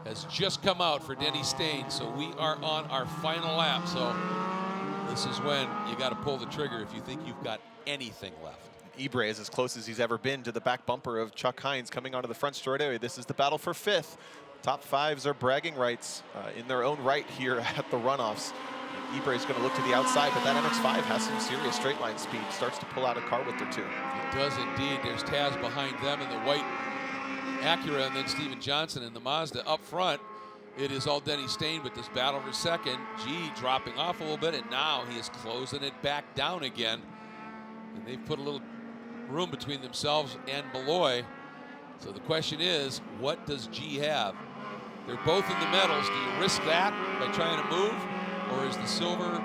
S1: has just come out for Denny Stryn, so we are on our final lap. So this is when you got to pull the trigger if you think you've got anything left.
S2: Ibre is as close as he's ever been to the back bumper of Chuck Hines coming onto the front straightaway. This is the battle for 5th. Top 5s are bragging rights in their own right here at the runoffs. Ibre is going to look to the outside, but that MX-5 has some serious straight line speed. Starts to pull out a car width or two.
S1: It does indeed. There's Taz behind them in the white Acura, and then Steven Johnson in the Mazda up front. It is all Denny Stryn, but this battle for second. G dropping off a little bit, and now he is closing it back down again. And they've put a little room between themselves and Malloy. So the question is, what does G have? They're both in the medals. Do you risk that by trying to move, or is the silver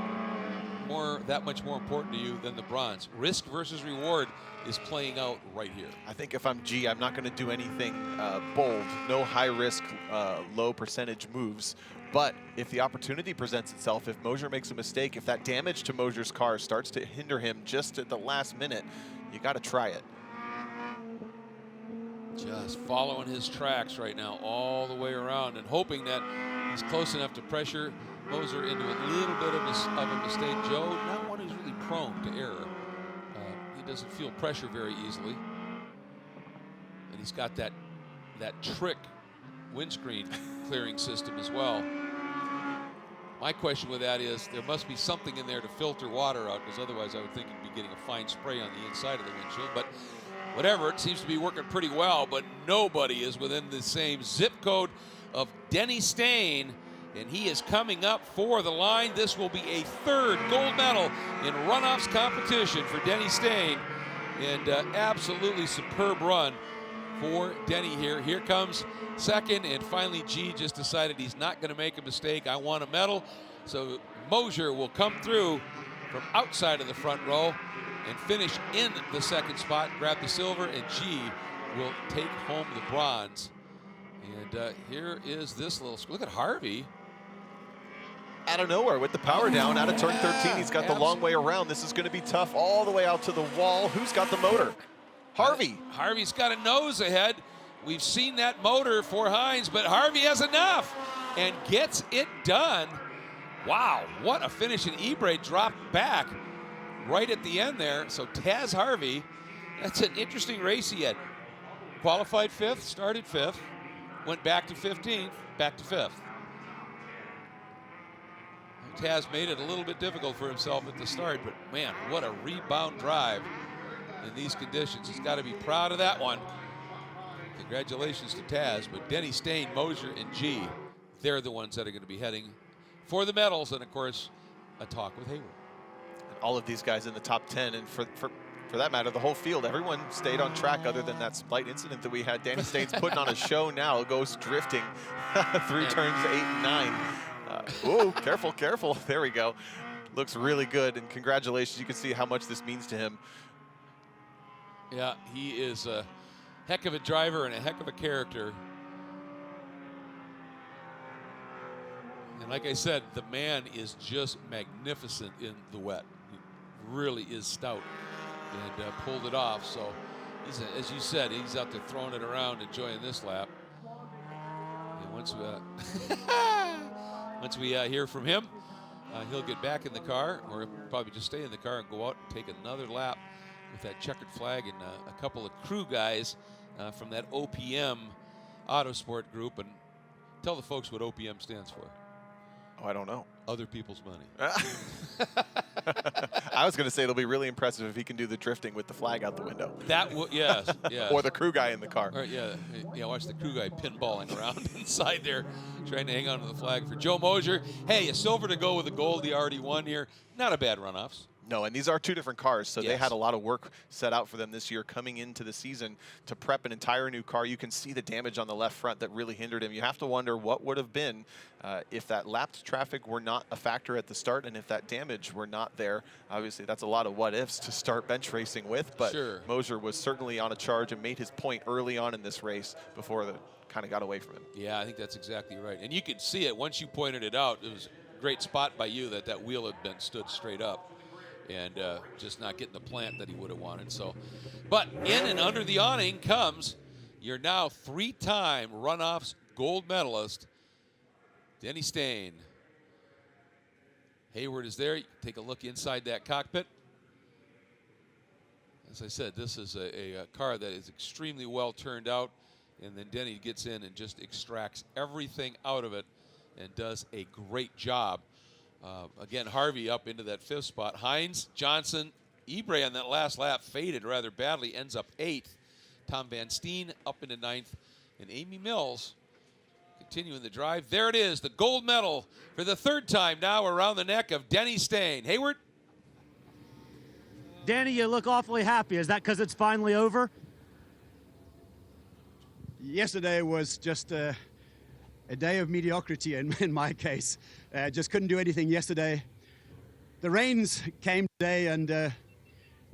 S1: that much more important to you than the bronze? Risk versus reward is playing out right here.
S2: I think if I'm G, I'm not going to do anything bold. No high risk, low percentage moves. But if the opportunity presents itself, if Moser makes a mistake, if that damage to Moser's car starts to hinder him just at the last minute, you got to try it.
S1: Just following his tracks right now all the way around and hoping that he's close enough to pressure Moser into a little bit of a mistake. Joe, not one who's really prone to error. He doesn't feel pressure very easily. And he's got that trick windscreen clearing system as well. My question with that is there must be something in there to filter water out, because otherwise I would think you'd be getting a fine spray on the inside of the windshield. But whatever, it seems to be working pretty well, but nobody is within the same zip code of Denny Stryn, and he is coming up for the line. This will be a third gold medal in runoffs competition for Denny Stryn, and absolutely superb run for Denny here. Here comes second, and finally G just decided he's not going to make a mistake. I want a medal. So Moser will come through from outside of the front row and finish in the second spot, grab the silver, and G will take home the bronze. And here is this little, look at Harvey.
S2: Out of nowhere with the power down, out of turn 13, he's got the long way around. This is going to be tough all the way out to the wall. Who's got the motor? Harvey.
S1: Harvey's got a nose ahead. We've seen that motor for Hines, but Harvey has enough and gets it done. Wow, what a finish. And Ebre dropped back right at the end there. So Taz Harvey, that's an interesting race he had. Qualified 5th, started 5th, went back to 15th, back to 5th. Taz made it a little bit difficult for himself at the start, but man, what a rebound drive in these conditions. He's got to be proud of that one. Congratulations to Taz, but Denny Stryn, Moser, and G, they're the ones that are going to be heading for the medals, and of course, a talk with Hayward.
S2: And all of these guys in the top 10, and for that matter, the whole field, everyone stayed on track other than that slight incident that we had. Denny Stryn's putting on a show now, goes drifting through turns 8 and 9. Oh, careful, careful. There we go. Looks really good, and congratulations. You can see how much this means to him.
S1: Yeah, he is a heck of a driver and a heck of a character. And like I said, the man is just magnificent in the wet. He really is stout and pulled it off. So, he's as you said, he's out there throwing it around, enjoying this lap. And once we hear from him, he'll get back in the car, or he'll probably just stay in the car and go out and take another lap with that checkered flag and a couple of crew guys from that OPM Autosport group. And tell the folks what OPM stands for.
S2: Oh, I don't know.
S1: Other people's money.
S2: I was going to say it'll be really impressive if he can do the drifting with the flag out the window.
S1: That yes, yes.
S2: Or the crew guy in the car.
S1: Or, yeah, watch the crew guy pinballing around inside there, trying to hang on to the flag for Joe Moser. Hey, a silver to go with a gold. He already won here. Not a bad runoffs.
S2: No, and these are two different cars, so
S1: yes.
S2: They had a lot of work set out for them this year coming into the season to prep an entire new car. You can see the damage on the left front that really hindered him. You have to wonder what would have been if that lapped traffic were not a factor at the start and if that damage were not there. Obviously, that's a lot of what-ifs to start bench racing with, but
S1: sure.
S2: Moser was certainly on a charge and made his point early on in this race before the kind of got away from him.
S1: Yeah, I think that's exactly right. And you could see it once you pointed it out. It was a great spot by you that wheel had been stood straight up. And just not getting the plant that he would have wanted. So, but in and under the awning comes your now 3-time runoffs gold medalist, Denny Stryn. Hayward is there. You can take a look inside that cockpit. As I said, this is a car that is extremely well turned out, and then Denny gets in and just extracts everything out of it and does a great job. Again, Harvey up into that 5th spot. Hines, Johnson, Ebre on that last lap faded rather badly, ends up 8th. Tom Van Steen up into 9th. And Amy Mills continuing the drive. There it is, the gold medal for the 3rd time now around the neck of Denny Stryn. Hayward?
S3: Danny, you look awfully happy. Is that because it's finally over?
S8: Yesterday was just a day of mediocrity in my case. Just couldn't do anything yesterday. The rains came today, and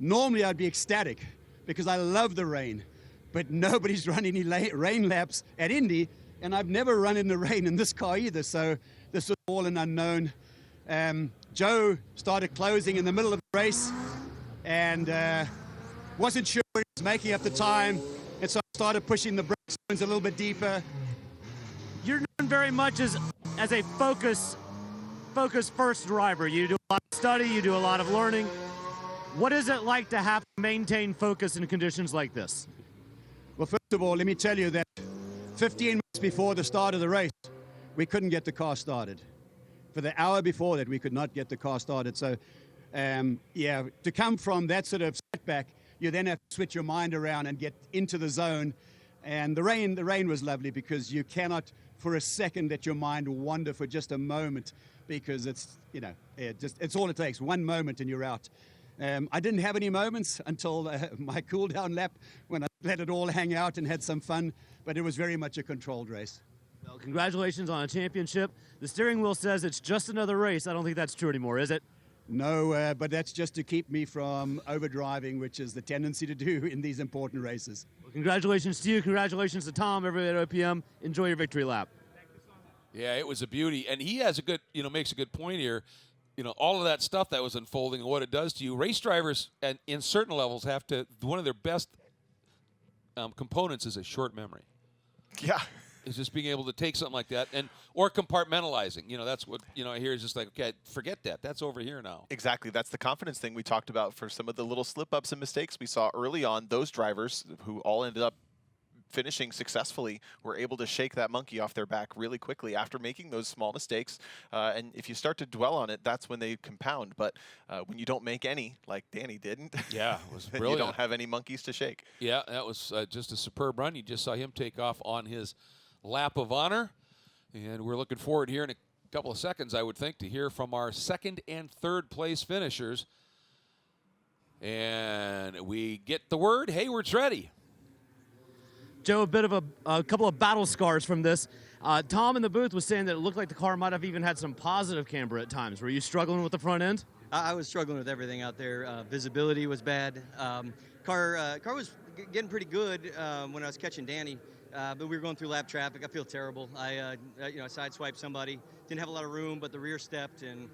S8: normally I'd be ecstatic because I love the rain, but nobody's run any rain laps at Indy, and I've never run in the rain in this car either, so this was all an unknown. Joe started closing in the middle of the race and wasn't sure he was making up the time, and so I started pushing the brake zones a little bit deeper.
S3: You're known very much as a focus first driver. You do a lot of study, you do a lot of learning. What is it like to have to maintain focus in conditions like this?
S8: Well, first of all, let me tell you that 15 minutes before the start of the race, we couldn't get the car started. For the hour before that, we could not get the car started. So, yeah, to come from that sort of setback, you then have to switch your mind around and get into the zone. And the rain was lovely because you cannot, for a second, let your mind wander for just a moment, because it's, you know, it's all it takes. One moment and you're out. I didn't have any moments until my cool-down lap when I let it all hang out and had some fun, but it was very much a controlled race.
S3: Well, congratulations on a championship. The steering wheel says it's just another race. I don't think that's true anymore, is it?
S8: No, but that's just to keep me from overdriving, which is the tendency to do in these important races.
S3: Well, congratulations to you. Congratulations to Tom, everybody at OPM. Enjoy your victory lap.
S1: Yeah, it was a beauty. And he has a good, makes a good point here. All of that stuff that was unfolding and what it does to you. Race drivers, and in certain levels, have to, one of their best components is a short memory.
S2: Yeah.
S1: Is just being able to take something like that or compartmentalizing. That's what, I hear is just like, okay, forget that. That's over here now.
S2: Exactly. That's the confidence thing we talked about for some of the little slip-ups and mistakes we saw early on. Those drivers who all ended up finishing successfully were able to shake that monkey off their back really quickly after making those small mistakes. And if you start to dwell on it, that's when they compound. But when you don't make any, like Danny didn't,
S1: yeah, it was
S2: then
S1: brilliant.
S2: you don't have any monkeys to shake.
S1: Yeah, that was just a superb run. You just saw him take off on his lap of honor. And we're looking forward here in a couple of seconds, I would think, to hear from our second and third place finishers. And we get the word, Hayward's ready.
S3: Joe, a bit of a couple of battle scars from this. Tom in the booth was saying that it looked like the car might have even had some positive camber at times. Were you struggling with the front end?
S9: I was struggling with everything out there. Visibility was bad. Car was getting pretty good when I was catching Danny, but we were going through lap traffic. I feel terrible. I sideswiped somebody. Didn't have a lot of room, but the rear stepped and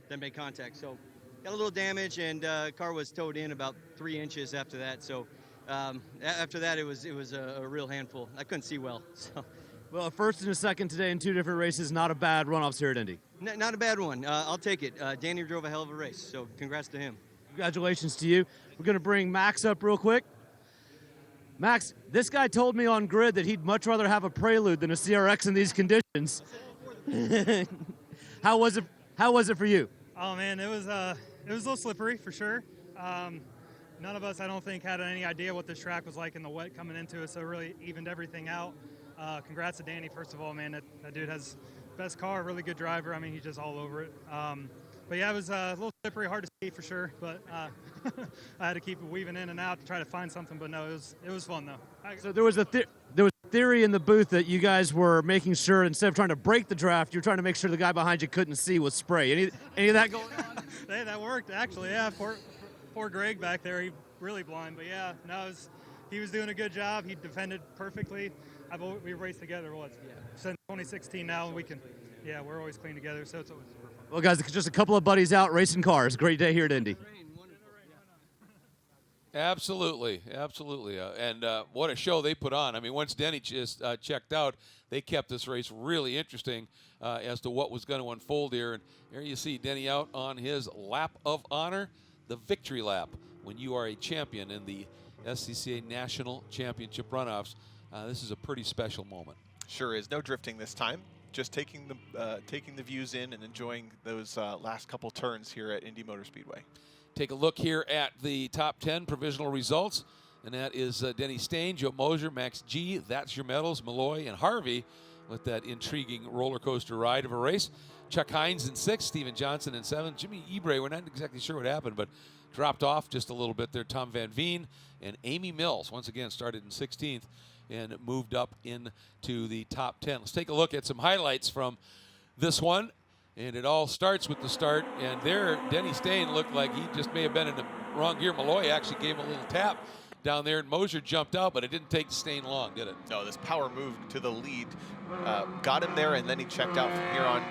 S9: then made contact. So got a little damage, and car was towed in about 3 inches after that. So. After that, it was a real handful. I couldn't see well. So.
S3: Well, a first and a second today in 2 different races, not a bad runoffs here at Indy.
S9: Not a bad one. I'll take it. Danny drove a hell of a race, so congrats to him.
S3: Congratulations to you. We're going to bring Max up real quick. Max, this guy told me on grid that he'd much rather have a Prelude than a CRX in these conditions. How was it for you?
S10: Oh man, it was a little slippery for sure. None of us, I don't think, had any idea what this track was like in the wet coming into it, so it really evened everything out. Congrats to Danny, first of all, man. That dude has best car, really good driver. I mean, he's just all over it. But yeah, it was a little slippery, hard to see for sure, but I had to keep weaving in and out to try to find something, but no, it was fun, though.
S3: So there was a theory in the booth that you guys were making sure, instead of trying to break the draft, you're trying to make sure the guy behind you couldn't see with spray. Any of that going on?
S10: Hey, that worked, actually, yeah. Poor Greg back there, he really blind, but yeah, no, he was doing a good job. He defended perfectly. We raced together since 2016 now, and we're always clean together, so it's always super fun.
S3: Well, guys, just a couple of buddies out racing cars. Great day here at Indy.
S1: Absolutely. And what a show they put on. I mean, once Denny just checked out, they kept this race really interesting as to what was going to unfold here. And here you see Denny out on his lap of honor, the victory lap, when you are a champion in the SCCA National Championship Runoffs. This is a pretty special moment.
S2: Sure is. No drifting this time. Just taking the views in and enjoying those last couple turns here at Indy Motor Speedway.
S1: Take a look here at the top 10 provisional results, and that is Denny Stryn, Joe Moser, Max G, That's Your Medals, Malloy, and Harvey with that intriguing roller coaster ride of a race. Chuck Hines in 6th, Steven Johnson in 7th, Jimmy Ebrey, we're not exactly sure what happened, but dropped off just a little bit there. Tom Van Veen and Amy Mills, once again, started in 16th and moved up into the top 10. Let's take a look at some highlights from this one. And it all starts with the start. And there, Denny Stryn looked like he just may have been in the wrong gear. Malloy actually gave him a little tap down there, and Moser jumped out, but it didn't take Stryn long, did it?
S2: No, this power move to the lead got him there, and then he checked out from here on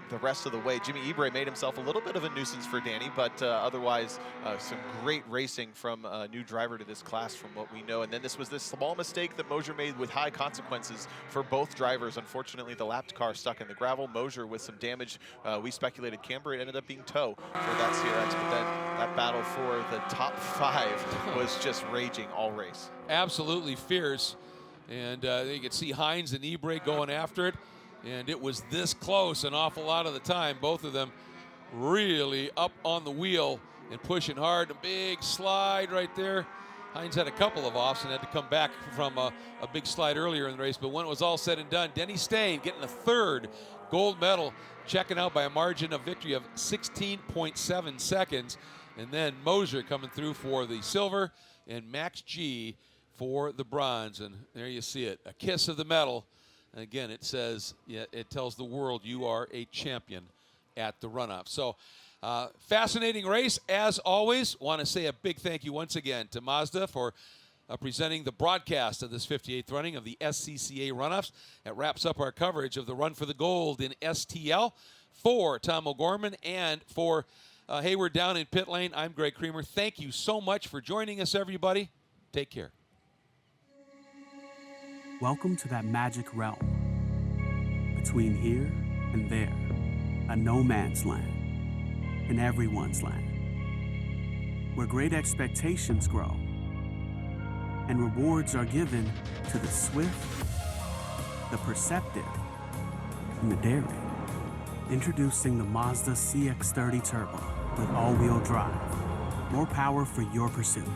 S2: the rest of the way. Jimmy Ibre made himself a little bit of a nuisance for Danny, but otherwise some great racing from a new driver to this class from what we know. And then this was this small mistake that Moser made with high consequences for both drivers. Unfortunately, the lapped car stuck in the gravel. Moser with some damage. We speculated camber. It ended up being tow for that CRX, but then that battle for the top 5 was just raging all race.
S1: Absolutely fierce. And you could see Hines and Ibre going after it. And it was this close an awful lot of the time. Both of them really up on the wheel and pushing hard. A big slide right there. Hines had a couple of offs and had to come back from a big slide earlier in the race. But when it was all said and done, Denny Stryn getting the 3rd gold medal, checking out by a margin of victory of 16.7 seconds. And then Moser coming through for the silver and Max G for the bronze. And there you see it, a kiss of the medal. And again, it says, yeah, it tells the world you are a champion at the runoff. So fascinating race as always. Want to say a big thank you once again to Mazda for presenting the broadcast of this 58th running of the SCCA Runoffs. That wraps up our coverage of the Run for the Gold in STL. For Tom O'Gorman and for Hayward down in pit lane, I'm Greg Creamer. Thank you so much for joining us, everybody. Take care.
S6: Welcome to that magic realm between here and there, a no man's land and everyone's land, where great expectations grow and rewards are given to the swift, the perceptive, and the daring. Introducing the Mazda CX-30 Turbo with all-wheel drive, more power for your pursuit.